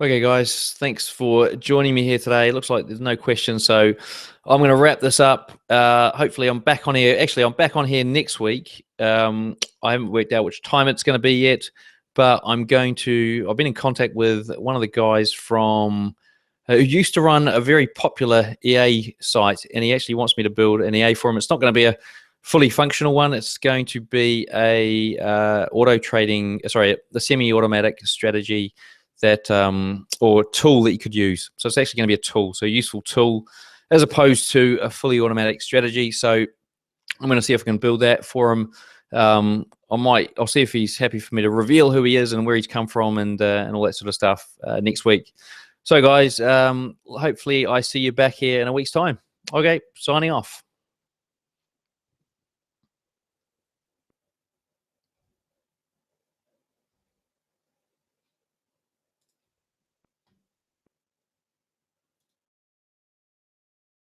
Okay, guys, thanks for joining me here today. It looks like there's no questions, so I'm going to wrap this up. Hopefully I'm back on here. Actually, I'm back on here next week. I haven't worked out which time it's going to be yet, but I've been in contact with one of the guys from who used to run a very popular EA site, and he actually wants me to build an EA for him. It's not going to be a fully functional one. It's going to be a the semi-automatic strategy that or tool that you could use. So it's actually going to be a tool, so a useful tool, as opposed to a fully automatic strategy. So I'm going to see if I can build that for him. I'll see if he's happy for me to reveal who he is and where he's come from and all that sort of stuff next week. So guys, hopefully I see you back here in a week's time. Okay, signing off.